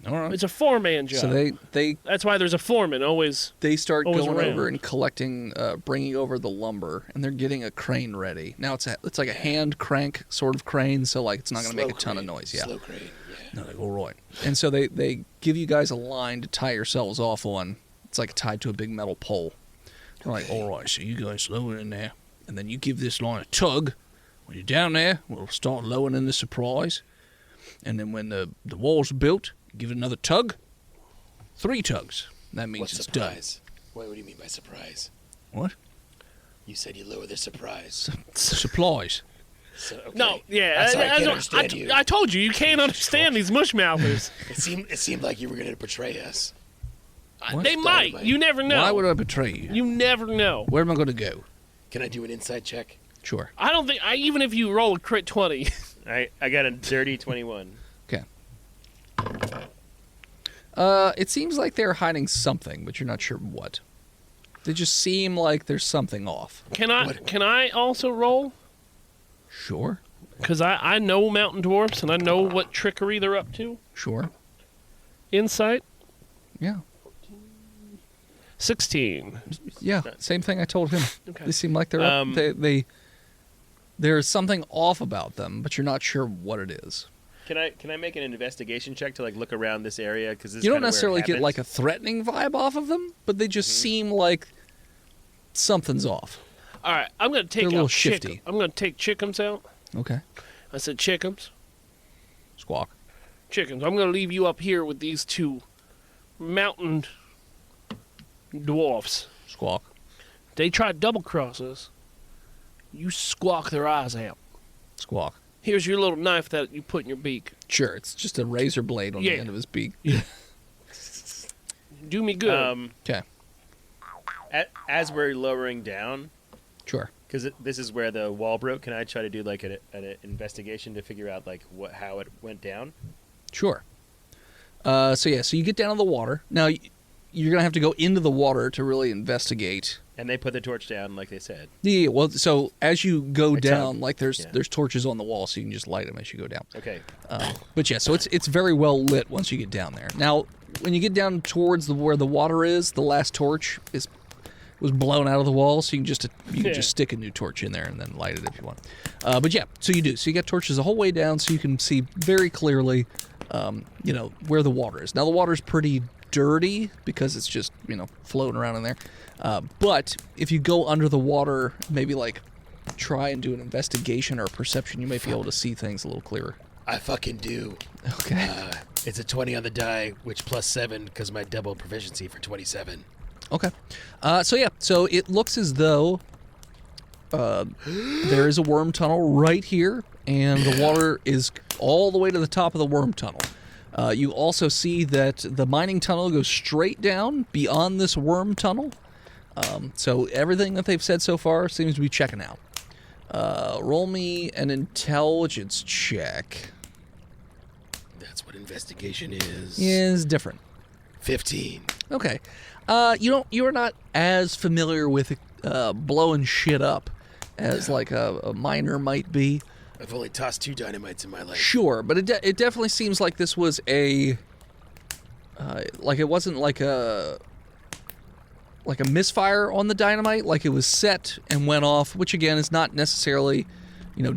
All right. it's a 4-man job. So they That's why there's a foreman always. start Always going around. over and collecting, bringing over the lumber, and they're getting a crane ready. Now it's like a hand crank sort of crane, so like it's not going to make a ton of noise. Yeah. Slow crane. Yeah. No, they go right. And so they give you guys a line to tie yourselves off on. It's like tied to a big metal pole. They're like, all right, so you guys lower in there, and then you give this line a tug. When you're down there, we'll start lowering in the surprise, and then when the wall's built, give it another tug. 3 tugs. That means What's it's surprise? What do you mean by surprise? done. What? You said you lower the surprise. Supplies. So, okay. No, yeah, I'm sorry, I can't understand you. I told you can't understand these mushmouthers. It seemed like you were going to betray us. What? They might. Dynamite. You never know. Why would I betray you? You never know. Where am I going to go? Can I do an inside check? Sure. I don't think. Even if you roll a crit 20. I got a dirty 21. Okay. It seems like they're hiding something, but you're not sure what. They just seem like there's something off. Can I also roll? Sure. Because I know mountain dwarfs and I know what trickery they're up to. Sure. Insight. Yeah. 16. Yeah. Same thing I told him. Okay. They seem like they're up. There's something off about them, but you're not sure what it is. Can I make an investigation check to like look around this area? Because You don't necessarily get like a threatening vibe off of them, but they just seem like something's off. All right, I'm going to take They're a little out shifty. I'm going to take Chickums out. Okay. I said Chickums. Squawk. Chickens. I'm going to leave you up here with these 2 mountain dwarfs. Squawk. They try to double cross us. You squawk their eyes out. Squawk. Here's your little knife that you put in your beak. Sure, it's just a razor blade on Yeah. the end of his beak. Do me good. Okay. As we're lowering down, Sure. because this is where the wall broke, can I try to do like an investigation to figure out like how it went down? Sure. So you get down to the water. Now, you're going to have to go into the water to really investigate. And they put the torch down like they said. Yeah, well, so as you go I down, tug. like there's Yeah. torches on the wall, so you can just light them as you go down. Okay. But yeah, so it's very well lit once you get down there. Now, when you get down towards where the water is, the last torch was blown out of the wall, so you can just stick a new torch in there and then light it if you want. But yeah, so you do. So you got torches the whole way down, so you can see very clearly, where the water is. Now the water's pretty dirty because it's just floating around in there. But if you go under the water, maybe like try and do an investigation or a perception, you might be able to see things a little clearer. I fucking do. Okay. It's a 20 on the die, which plus 7 because my double proficiency for 27. Okay. So it looks as though there is a worm tunnel right here, and the water is all the way to the top of the worm tunnel. You also see that the mining tunnel goes straight down beyond this worm tunnel. So everything that they've said so far seems to be checking out. Roll me an intelligence check. That's what investigation is. Is different. 15. Okay. You're not as familiar with blowing shit up as like a miner might be. I've only tossed 2 dynamites in my life. Sure, but it definitely seems like this was it wasn't like a misfire on the dynamite, like it was set and went off, which again is not necessarily,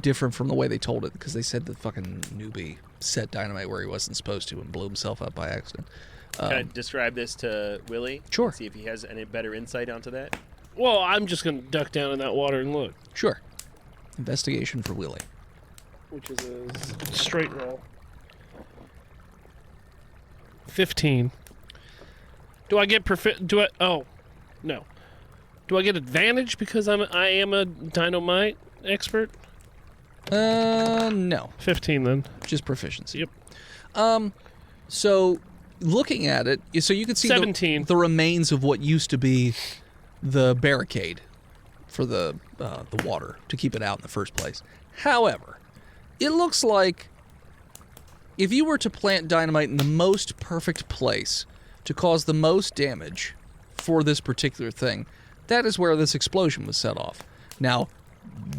different from the way they told it, because they said the fucking newbie set dynamite where he wasn't supposed to and blew himself up by accident. Can I describe this to Willie? Sure. See if he has any better insight onto that. Well, I'm just going to duck down in that water and look, Sure. Investigation for Willie. which is a straight roll. 15. Do I get Oh, no. Do I get advantage because I am a dynamite expert? No. 15 then. Just proficiency. Yep. So looking at it, so you can see 17. the remains of what used to be the barricade for the water to keep it out in the first place. However, it looks like if you were to plant dynamite in the most perfect place to cause the most damage for this particular thing, that is where this explosion was set off. Now,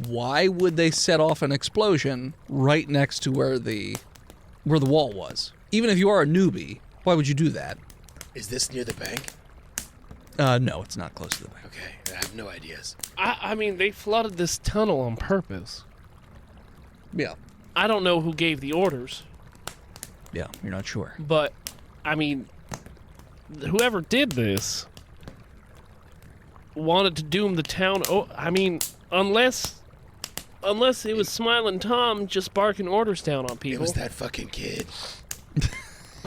why would they set off an explosion right next to where the wall was? Even if you are a newbie, why would you do that? Is this near the bank? No, it's not close to the bank. Okay, I have no ideas. I mean, they flooded this tunnel on purpose. Yeah. I don't know who gave the orders, Yeah, you're not sure. but, I mean, whoever did this wanted to doom the town. Oh, I mean, unless it was Smiling Tom just barking orders down on It people. was that fucking kid.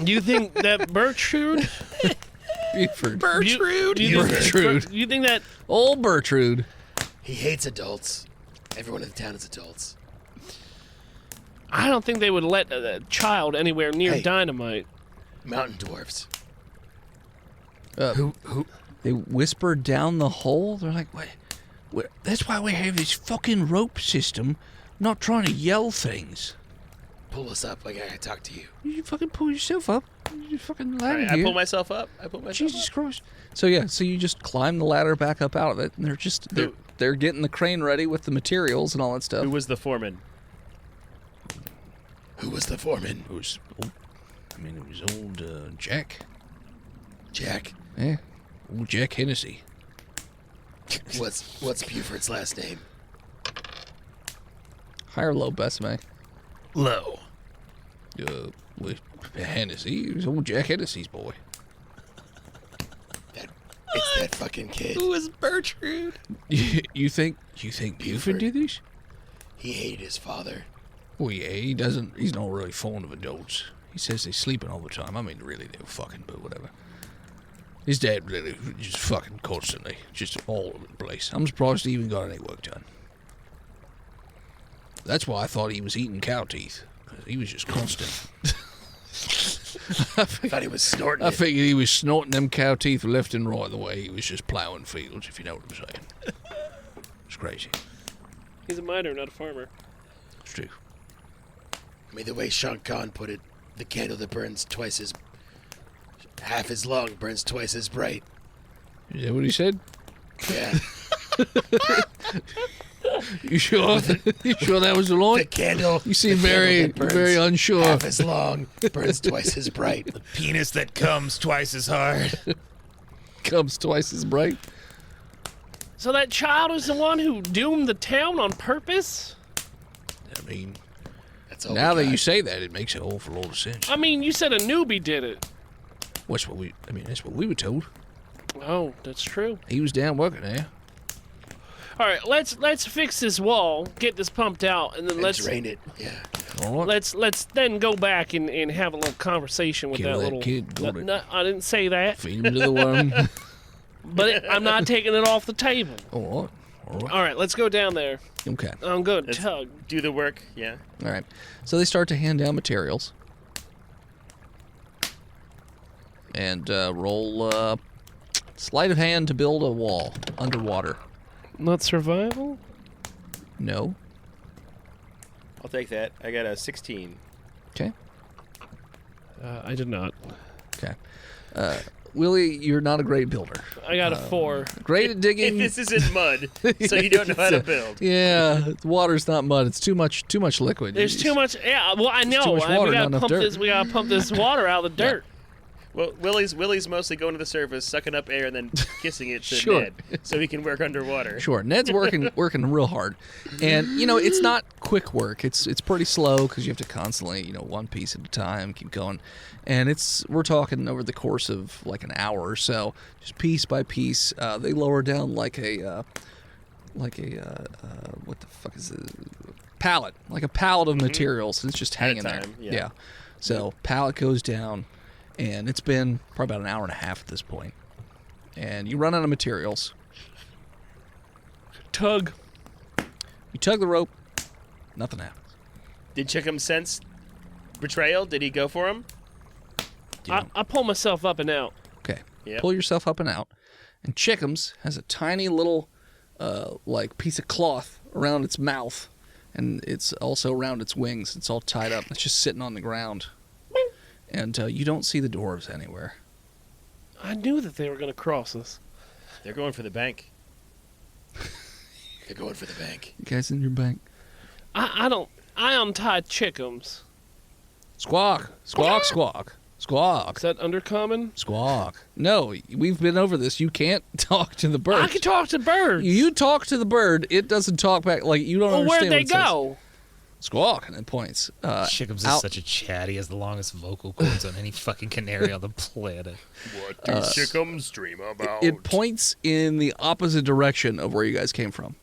Do you think that Bertrude? Bertrude. Do you think that? Old Bertrude. He hates adults. Everyone in the town is adults. I don't think they would let a child anywhere near Hey. dynamite. Mountain dwarfs. Who? They whispered down the hole. They're like, "What? That's why we have this fucking rope system. Not trying to yell things. Pull us up. I gotta talk to you. You fucking pull yourself up. You fucking All ladder right, I here. pull myself up. Jesus Christ. So yeah, so you just climb the ladder back up out of it, and they're getting the crane ready with the materials and all that stuff. Who was the foreman? Who was the foreman? It was old Jack. Jack. Yeah, old Jack Hennessy. What's Buford's last name? High or low, Besame? Low. With Hennessy. It was old Jack Hennessy's boy. It's that fucking kid. Who is Bertrude? You think Buford did this? He hated his father. Well, yeah, he doesn't. He's not really fond of adults. He says they're sleeping all the time. I mean, really, they're fucking, but whatever. His dad really just fucking constantly, just all over the place. I'm surprised he even got any work done. That's why I thought he was eating cow teeth, because he was just constant. I thought he was snorting I it. figured he was snorting them cow teeth left and right the way he was just plowing fields, if you know what I'm saying. It's crazy. He's a miner, not a farmer. It's true. I mean, the way Sean Khan put it, the candle that burns half as long burns twice as bright. Is that what he said? Yeah. You sure? You sure that was the line? The candle. You seem the candle very, that burns very unsure. Half as long burns twice as bright. The penis that comes twice as hard. Comes twice as bright. So that child is the one who doomed the town on purpose? I mean, That's all. now we that got. you say that, it makes an awful lot of sense. I mean, you said a newbie did it. That's what we were told. Oh, that's true. He was down working there. All right, let's fix this wall, get this pumped out, and then And let's drain it. Yeah. All right. let's then go back and have a little conversation with Kill that that little kid, got it. No, I didn't say that, Feed him to the worm. but I'm not taking it off the table. All right. All right. All right, let's go down there. Okay. I'm good. Let's Tug. do the work. Yeah. All right. So they start to hand down materials. And roll sleight of hand to build a wall underwater. Not survival? No. I'll take that. I got a 16. Okay. I did not. Okay. Willie, you're not a great builder. I got a 4. Great at digging. This isn't mud, so you don't know how to build. Yeah, water's not mud. It's too much liquid. There's too much. Yeah, well, I know. too much water, we not enough dirt. We gotta pump this water out of the dirt. Well, Willie's mostly going to the surface, sucking up air, and then kissing it to Sure. Ned, so he can work underwater. Sure, Ned's working real hard, and it's not quick work. It's pretty slow because you have to constantly one piece at a time keep going, and we're talking over the course of like an hour or so, just piece by piece. They lower down like a what the fuck is it? Pallet, like a pallet of materials. It's just hanging there. time, yeah. So pallet goes down. And it's been probably about an hour and a half at this point. And you run out of materials. Tug. You tug the rope. Nothing happens. Did Chickham sense betrayal? Did he go for him? I pull myself up and out. Okay. Yep. Pull yourself up and out. And Chickums has a tiny little, like, piece of cloth around its mouth. And it's also around its wings. It's all tied up. It's just sitting on the ground. And you don't see the dwarves anywhere. I knew that they were going to cross us. They're going for the bank. They're going for the bank. You guys in your bank? I untied Chickums. Squawk. Squawk, squawk. Squawk. Is that undercommon? Squawk. No, we've been over this. You can't talk to the bird. I can talk to birds. You talk to the bird, it doesn't talk back. Like, you don't Well, understand where'd they what it says. go? Squawk, and it points. Chickums is out. such a chatty, has the longest vocal cords on any fucking canary on the planet. What do chickums dream about? It points in the opposite direction of where you guys came from.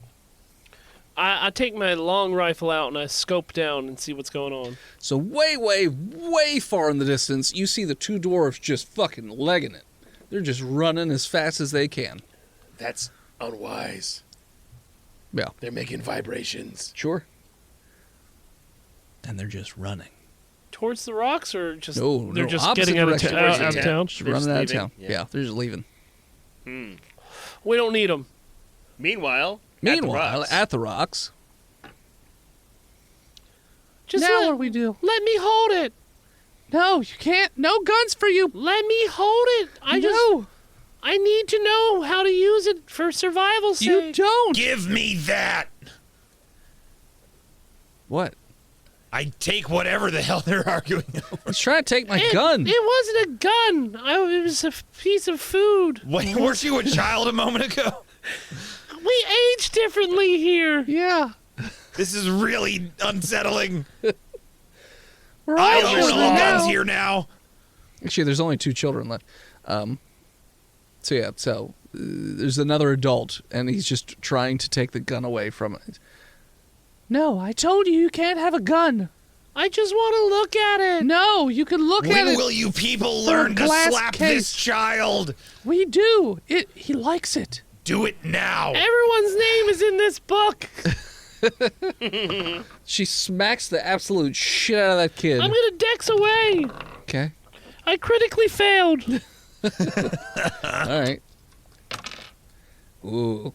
I take my long rifle out and I scope down and see what's going on. So way, way, way far in the distance, you see the two dwarves just fucking legging it. They're just running as fast as they can. That's unwise. Yeah. They're making vibrations. Sure. And they're just running. Towards the rocks, or just No, they're just opposite getting out of, direction. out of town? Just They're running just out of leaving? town. Yeah, they're just leaving. We don't need them. Meanwhile, Meanwhile, at the rocks. Just Now let, what do we do? let me hold it. No, you can't. No guns for you. Let me hold it. I need to know how to use it for survival sake. You don't. Give me that! What? I take whatever the hell they're arguing over. He's trying to take my gun. It wasn't a gun. It was a piece of food. Wait, weren't you a child a moment ago? We age differently here. Yeah. This is really unsettling. We're I all own older all now. guns here now. Actually, there's only 2 children left. There's another adult, and he's just trying to take the gun away from it. No, I told you can't have a gun. I just want to look at it. No, you can look at When it. will you people through a learn to glass slap case. this child? We do. He likes it. Do it now. Everyone's name is in this book. She smacks the absolute shit out of that kid. I'm gonna dex away. Okay. I critically failed. All right. Ooh.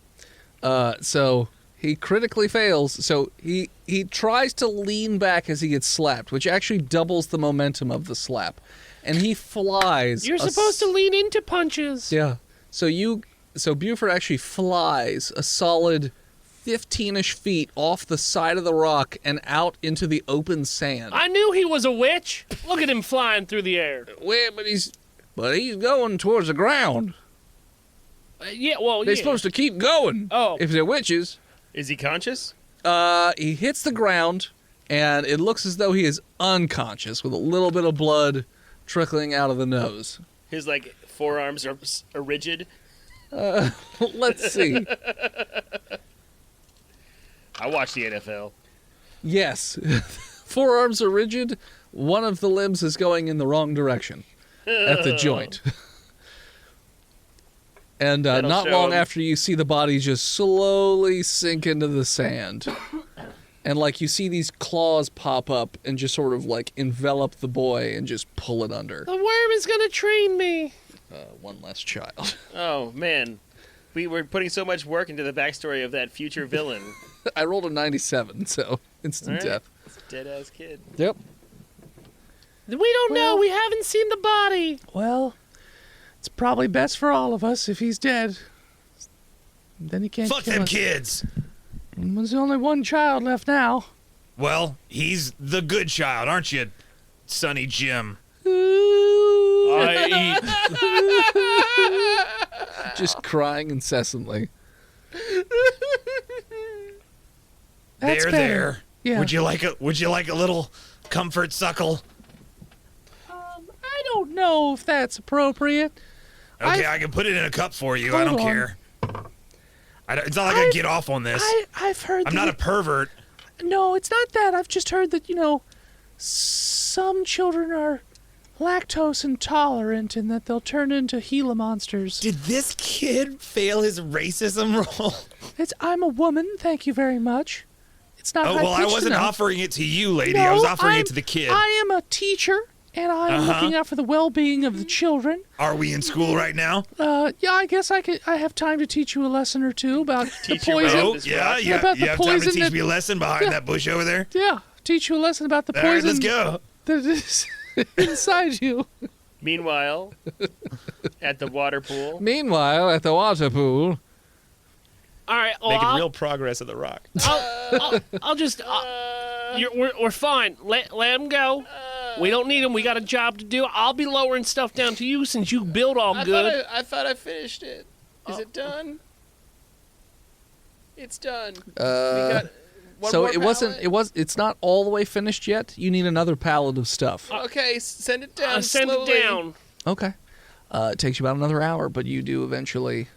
So he critically fails. So he tries to lean back as he gets slapped, which actually doubles the momentum of the slap, and he flies. You're supposed to lean into punches. Yeah. So Buford actually flies a solid 15-ish feet off the side of the rock and out into the open sand. I knew he was a witch. Look at him flying through the air. Well, but he's going towards the ground. They're supposed to keep going. Oh. If they're witches. Is he conscious? He hits the ground, and it looks as though he is unconscious with a little bit of blood trickling out of the nose. His forearms are rigid. Let's see. I watch the NFL. Yes. Forearms are rigid. One of the limbs is going in the wrong direction at the joint. And That'll not show long him. after, you see the body just slowly sink into the sand. And you see these claws pop up and just sort of envelop the boy and just pull it under. The worm is gonna train me. One less child. Oh, man. We were putting so much work into the backstory of that future villain. I rolled a 97, so instant All right. death. It's a dead-ass kid. Yep. We don't know. We haven't seen the body. Well, it's probably best for all of us if he's dead. Then he can't Fuck kill them us. kids. There's only one child left now. Well, he's the good child, aren't you, Sonny Jim? I eat. Just crying incessantly. That's there, better. there. Yeah. Would you like a little comfort suckle? I don't know if that's appropriate. Okay, I can put it in a cup for you. I Hold don't on. care. It's not like I get off on this. I've heard I'm that not a pervert. No, it's not that. I've just heard that, some children are lactose intolerant and that they'll turn into Gila monsters. Did this kid fail his racism roll? I'm a woman, thank you very much. It's not Oh, well, I high-pitched wasn't enough. offering it to you, lady. No, I was offering it to the kid. I am a teacher, and I'm looking out for the well-being of the children. Are we in school right now? Yeah, I guess I have time to teach you a lesson or two about the Teach your poison. way Oh, up this yeah, rock. you About the have time to poison teach that- me a lesson behind that bush over there? Yeah, teach you a lesson about the All right, poison let's go. that is inside you. Meanwhile, at the water pool, Meanwhile, at the water pool, All right. Well, Making real progress at the rock. I'll just. We're fine. Let him go. We don't need him. We got a job to do. I'll be lowering stuff down to you since you build all good. I thought I finished it. Is it done? It's done. We got one so more it wasn't. pallet? It's not all the way finished yet. You need another pallet of stuff. Okay, send it down. Send slowly. it down. Okay. It takes you about another hour, but you do eventually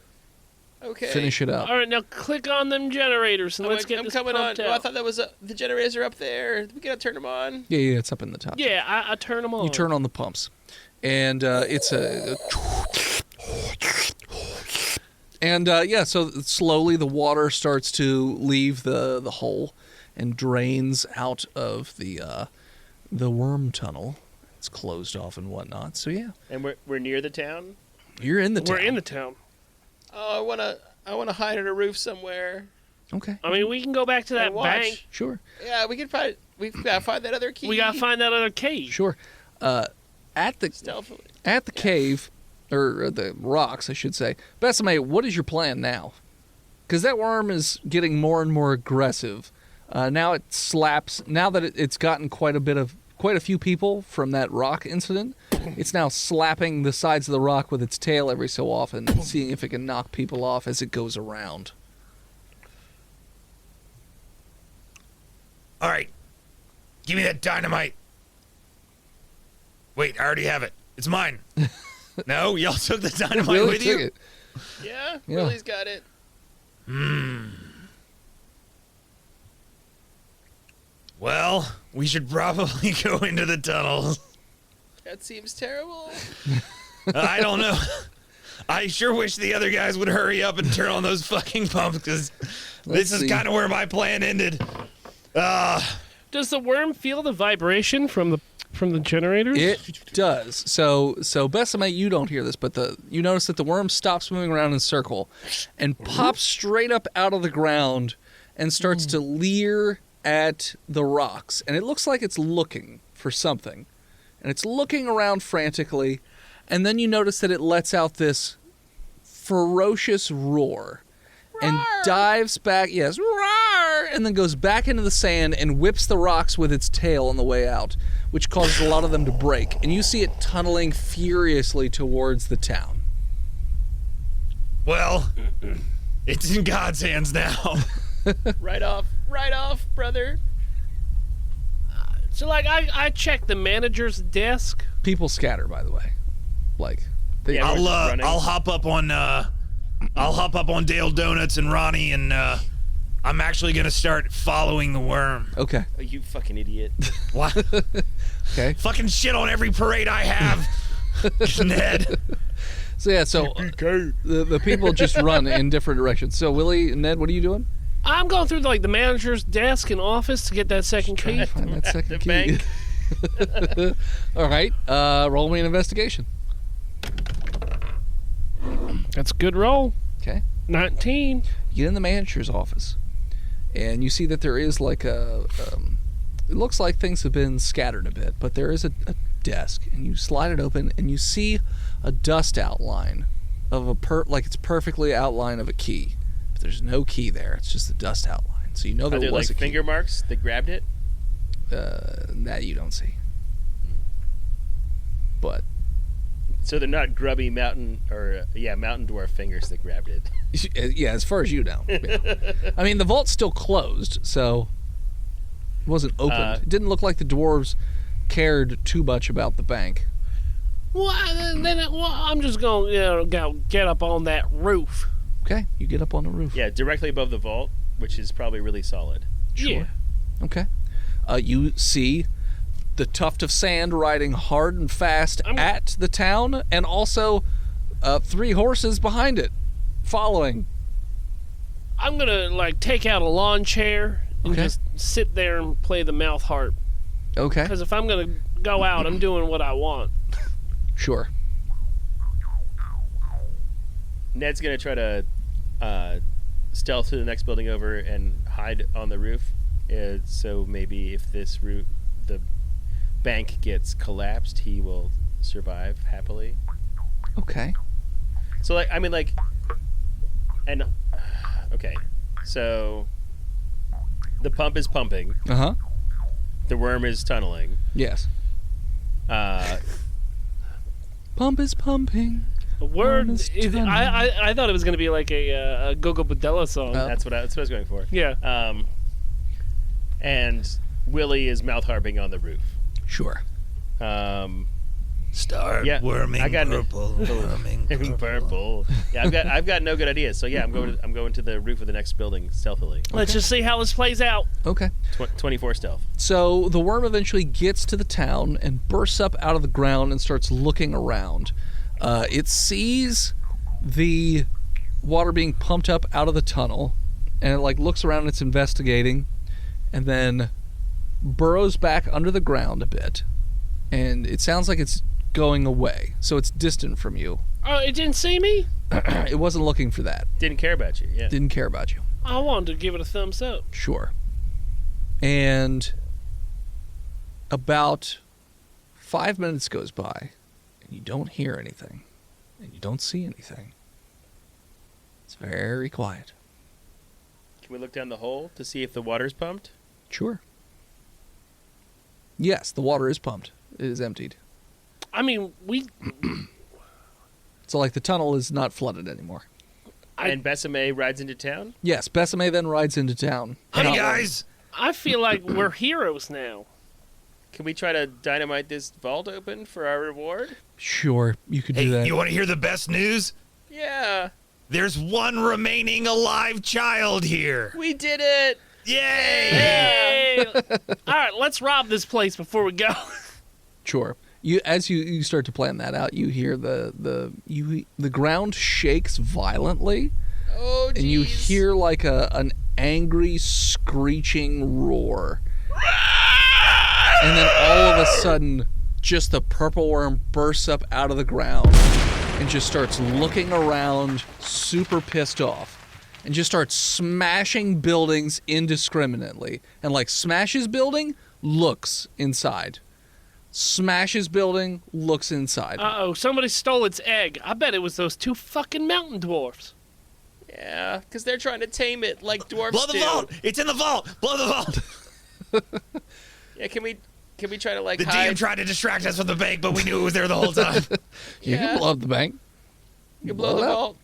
Okay. finish it up. All right, now click on them generators and let's get I'm this coming on. pumped Oh, I out. thought that was the generators are up there. We gotta turn them on. Yeah, it's up in the top. Yeah, I turn them on. You turn on the pumps, and it's a. And yeah, so slowly the water starts to leave the hole and drains out of the worm tunnel. It's closed off and whatnot. So yeah, and we're near the town. you're in the town. We're in the town. Oh, I wanna hide on a roof somewhere. Okay, I mean, we can go back to that And watch. bank. sure, Yeah, we gotta find that other key. We gotta find that other cage. sure. At the stealthily. cave, or the rocks, I should say. Besame, what is your plan now? Because that worm is getting more and more aggressive. Now it slaps. Now that it's gotten quite a few people from that rock incident, it's now slapping the sides of the rock with its tail every so often, and seeing if it can knock people off as it goes around. All right. Give me that dynamite. Wait, I already have it. It's mine. No, y'all took the dynamite Really with took you? it. Yeah, Yeah. Willie's got it. Well, we should probably go into the tunnels. That seems terrible. I don't know. I sure wish the other guys would hurry up and turn on those fucking pumps, because this is see. kind of where my plan ended. Does the worm feel the vibration from the generators? It does. So Besame, you don't hear this, but you notice that the worm stops moving around in a circle and pops straight up out of the ground and starts to leer at the rocks. And it looks like it's looking for something. And it's looking around frantically. And then you notice that it lets out this ferocious roar and dives back, yes, roar, and then goes back into the sand and whips the rocks with its tail on the way out, which causes a lot of them to break. And you see it tunneling furiously towards the town. Well, it's in God's hands now. Right off, brother. So, like, I checked the manager's desk. People scatter, by the way. Like, they, Yeah, we're just running. I'll hop up on Dale Donuts and Ronnie, and I'm actually gonna start following the worm. okay. Oh, you fucking idiot. What? Okay. Fucking shit on every parade I have, Ned. So, yeah, so the people just run in different directions. So, Willie and Ned, what are you doing? I'm going through, like, the manager's desk and office to get that second key. Find that second The key. bank. All right. Roll me an investigation. That's a good roll. Okay. 19. You get in the manager's office, and you see that there is like it looks like things have been scattered a bit, but there is a desk, and you slide it open, and you see a dust outline of like it's perfectly outline of a key, but there's no key there. It's just a dust outline, so you know Are there there was like a key. finger marks that grabbed it? That you don't see, but So they're not grubby mountain dwarf fingers that grabbed it. yeah, as far as you know. Yeah. I mean, the vault's still closed, so it wasn't opened. It didn't look like the dwarves cared too much about the bank. Well, I'm just going to go get up on that roof. Okay, you get up on the roof. Yeah, directly above the vault, which is probably really solid. Yeah. Okay. You see the tuft of sand riding hard and fast at the town, and also 3 horses behind it, following. I'm going to, like, take out a lawn chair and Okay. just sit there and play the mouth harp. Okay. Because if I'm going to go out. I'm doing what I want. Sure. Ned's gonna try to stealth to the next building over and hide on the roof. So maybe if the bank gets collapsed, he will survive happily. Okay. So okay. So the pump is pumping. Uh-huh. The worm is tunneling. Yes. Pump is pumping. The word Worm is is, tunneling. I thought it was going to be like a Gogo Padilla song. That's what I was going for. Yeah. And Willie is mouth harping on the roof. Sure. Start Yeah, worming I got purple, worming purple. Purple. Yeah, I've got no good ideas. So yeah, I'm going to the roof of the next building stealthily. Let's just see how this plays out. Okay. 24 stealth. So the worm eventually gets to the town and bursts up out of the ground and starts looking around. It sees the water being pumped up out of the tunnel, and it looks around and it's investigating, and then burrows back under the ground a bit, and it sounds like it's going away, so it's distant from you. Oh, it didn't see me? It wasn't looking for that. Didn't care about you. Yeah. Didn't care about you. I wanted to give it a thumbs up. Sure. And about 5 minutes goes by, and you don't hear anything, and you don't see anything. It's very quiet. Can we look down the hole to see if the water's pumped? Sure. Yes, the water is pumped. It is emptied. I mean, So, the tunnel is not flooded anymore. And Besame rides into town? Yes, Besame then rides into town. Hey, Not- guys! I feel like we're heroes now. Can we try to dynamite this vault open for our reward? Sure, you could do Hey, that. you want to hear the best news? Yeah. There's one remaining alive child here. We did it! Yay! Hey! All right, let's rob this place before we go. Sure. As you start to plan that out, you hear the ground shakes violently, Oh, and you jeez. hear an angry screeching roar. And then all of a sudden, just the purple worm bursts up out of the ground and just starts looking around, super pissed off, and just starts smashing buildings indiscriminately. And smashes building, looks inside. Smashes building, looks inside. Uh-oh, somebody stole its egg. I bet it was those two fucking mountain dwarfs. Yeah, because they're trying to tame it like dwarfs Blow the do. vault! It's in the vault! Blow the vault! Yeah, can we try to The hide? DM tried to distract us from the bank, but we knew it was there the whole time. You Yeah. can blow up the bank. You blow the it up. vault,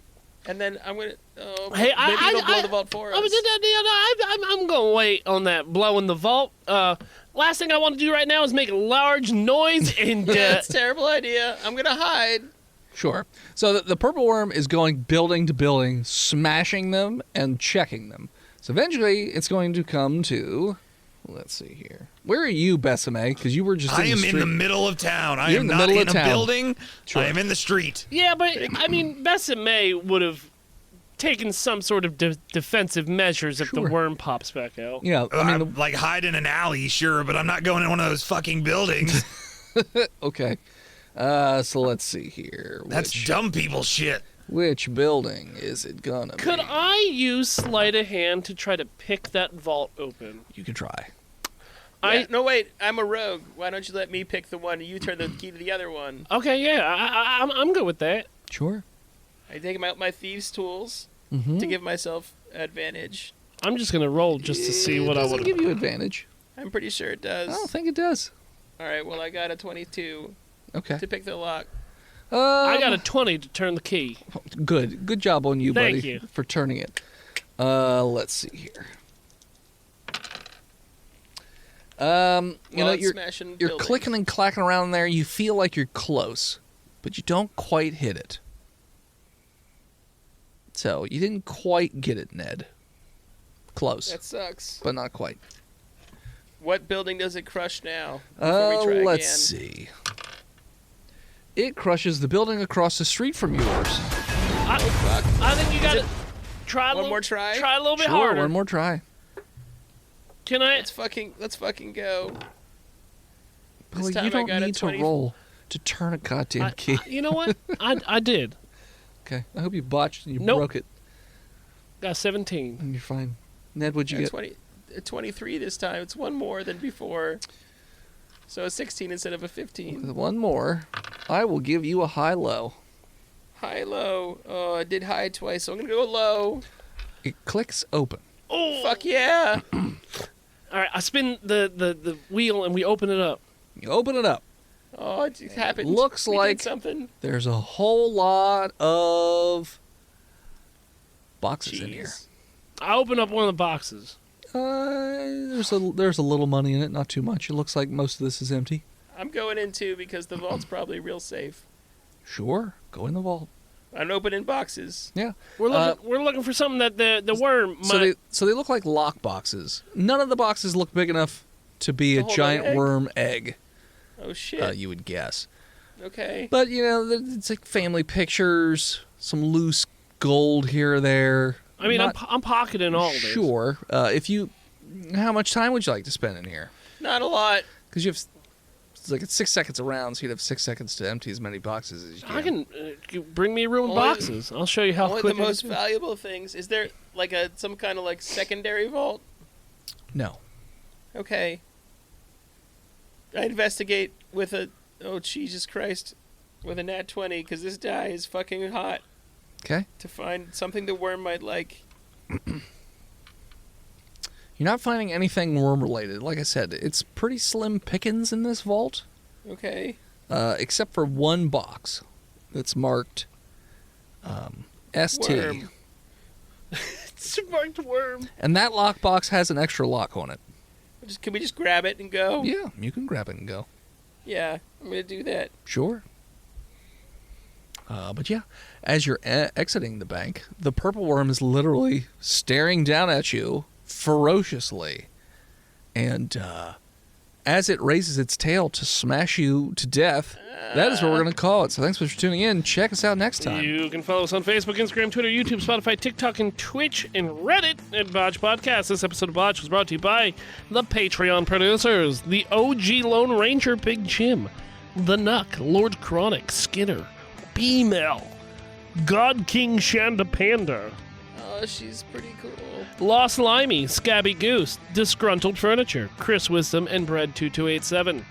and then I'm gonna. Oh, Hey, maybe it'll blow the vault for us. I'm going to wait on that blowing the vault. Last thing I want to do right now is make a large noise and... That's a terrible idea. I'm gonna hide. Sure. So the purple worm is going building to building, smashing them and checking them. So eventually it's going to come to... Let's see here. Where are you, Besame? Because you were just I in the am street. in the middle of town. I You're am in the not middle in of a town. building. Sure. I am in the street. Yeah, but, I mean, Besame would have taken some sort of defensive measures if the Sure. worm pops back out. Yeah, I mean... I'm hide in an alley, sure, but I'm not going in one of those fucking buildings. Okay. So let's see here. That's dumb people shit. Which building is it gonna Could be? I use sleight of hand to try to pick that vault open? You can try. No, wait. I'm a rogue. Why don't you let me pick the one? You turn the key to the other one. Okay, yeah, I'm good with that. Sure. I take out my thieves' tools Mm-hmm. to give myself advantage. I'm just gonna roll just to see what I Does it would give you advantage? I'm pretty sure it does. I don't think it does. All right. Well, I got a 22 Okay. to pick the lock. I got a 20 to turn the key. Good job on you, Thank buddy, you. for turning it. Let's see here. It's You're smashing you're buildings. clicking and clacking around there. You feel like you're close, but you don't quite hit it. So you didn't quite get it, Ned. Close, That sucks. but not quite. What building does it crush now? Before we try Let's again? see. It crushes the building across the street from yours. I think you got to try a One little more try? Try a little bit Sure, harder. one more try. Can I? Let's fucking go. Billy, time you I don't got a need to 20 roll to turn a goddamn key. You know what? I did. Okay, I hope you botched and you Nope. broke it. Got 17. And you're fine. Ned, what'd you get? 23 this time. It's one more than before. So a 16 instead of a 15. One more. I will give you a high-low. High-low. Oh, I did high twice, so I'm going to go low. It clicks open. Oh, fuck yeah. All right, I spin the wheel and we open it up. You open it up. Oh, it happened. Looks We did like something. there's a whole lot of boxes in here. Jeez. I open up one of the boxes. There's a little money in it, not too much. It looks like most of this is empty. I'm going in too because the vault's probably real safe. Sure, go in the vault. I'm opening boxes. Yeah, We're looking for something that the worm might. So they look like lock boxes. None of the boxes look big enough to be To a hold an giant egg? worm egg. Oh shit. You would guess. Okay. But it's like family pictures, some loose gold here or there. I mean, I'm pocketing all of this. Sure. How much time would you like to spend in here? Not a lot. Because it's 6 seconds around, so you'd have 6 seconds to empty as many boxes as you can. I can bring me a room of Only- boxes. I'll show you how Only quick. the most valuable things. Is there like some kind of like secondary vault? No. Okay. I investigate with a Jesus Christ, with a nat 20 because this die is fucking hot. Okay. To find something the worm might like. You're not finding anything worm related. Like I said, it's pretty slim pickings in this vault. Okay. Except for one box that's marked ST. Worm. It's marked worm. And that lockbox has an extra lock on it. Can we just grab it and go? Yeah, you can grab it and go. Yeah, I'm gonna do that. Sure. But yeah, as you're exiting the bank, the purple worm is literally staring down at you ferociously. And as it raises its tail to smash you to death, that is what we're going to call it. So thanks for tuning in. Check us out next time. You can follow us on Facebook, Instagram, Twitter, YouTube, Spotify, TikTok, and Twitch, and Reddit at Botched Podcast. This episode of Botched was brought to you by the Patreon producers, the OG Lone Ranger, Big Jim, the Nuck, Lord Chronic, Skinner, B-Mel, God King Shanda Panda, Oh, she's pretty cool. Lost Limey, Scabby Goose, Disgruntled Furniture, Chris Wisdom, and Bread2287.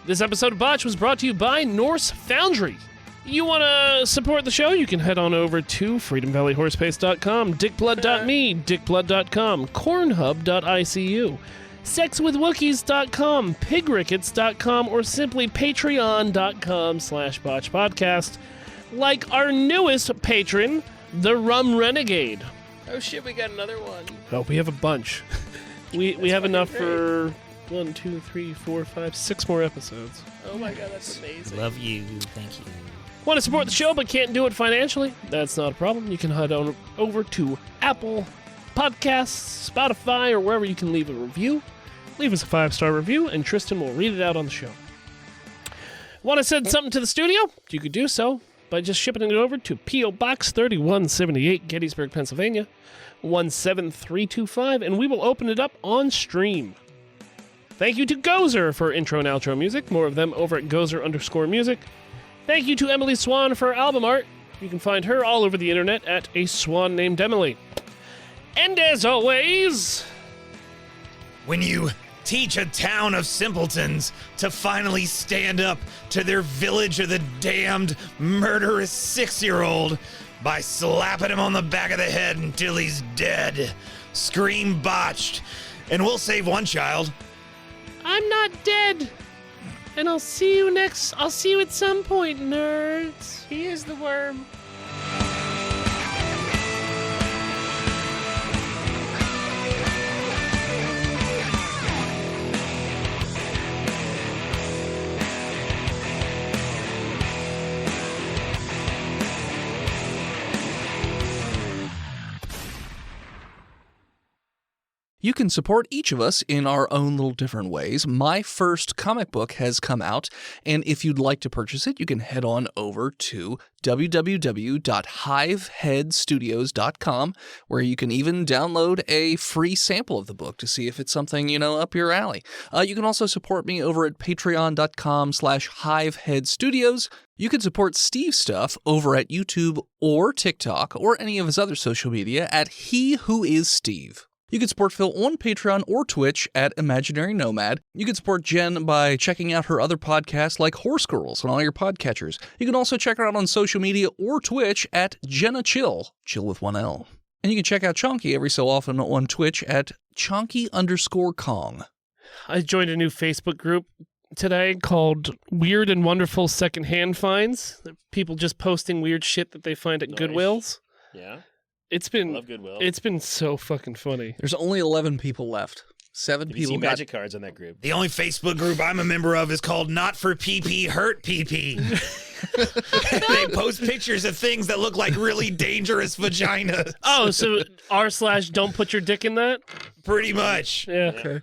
This episode of Botch was brought to you by Norse Foundry. You want to support the show? You can head on over to freedomvalleyhorsepace.com, dickblood.me, dickblood.com, cornhub.icu, sexwithwookies.com, pigrickets.com, or simply patreon.com/botchpodcast. Like our newest patron, the Rum Renegade. Oh shit, we got another one. Oh, we have a bunch. we have fucking enough great. for 1, 2, 3, 4, 5, 6 more episodes. Oh my god, that's amazing. Love you. Thank you. Want to support the show but can't do it financially? That's not a problem. You can head on over to Apple Podcasts, Spotify, or wherever you can leave a review. Leave us a 5-star review, and Tristan will read it out on the show. Want to send something to the studio? You could do so by just shipping it over to P.O. Box 3178, Gettysburg, Pennsylvania, 17325, and we will open it up on stream. Thank you to Gozer for intro and outro music. More of them over at Gozer_music. Thank you to Emily Swan for album art. You can find her all over the internet at A Swan Named Emily. And as always, When you teach a town of simpletons to finally stand up to their village of the damned murderous 6-year-old by slapping him on the back of the head until he's dead, scream Botched, and we'll save one child. I'm not dead. And I'll see you at some point, nerds. He is the worm. You can support each of us in our own little different ways. My first comic book has come out, and if you'd like to purchase it, you can head on over to www.hiveheadstudios.com, where you can even download a free sample of the book to see if it's something, up your alley. You can also support me over at patreon.com/hiveheadstudios. You can support Steve's stuff over at YouTube or TikTok or any of his other social media at He Who Is Steve. You can support Phil on Patreon or Twitch at Imaginary Nomad. You can support Jen by checking out her other podcasts like Horse Girls on all your podcatchers. You can also check her out on social media or Twitch at Jenna Chill with one L. And you can check out Chonky every so often on Twitch at Chonky_Kong. I joined a new Facebook group today called Weird and Wonderful Secondhand Finds. People just posting weird shit that they find at Goodwills. Yeah. I love Goodwill. It's been so fucking funny. There's only 11 people left. 7 Have people you seen got magic cards on that group. The only Facebook group I'm a member of is called Not for PP, Hurt PP. They post pictures of things that look like really dangerous vaginas. Oh, so r/don't put your dick in that? Pretty much. Yeah. Okay.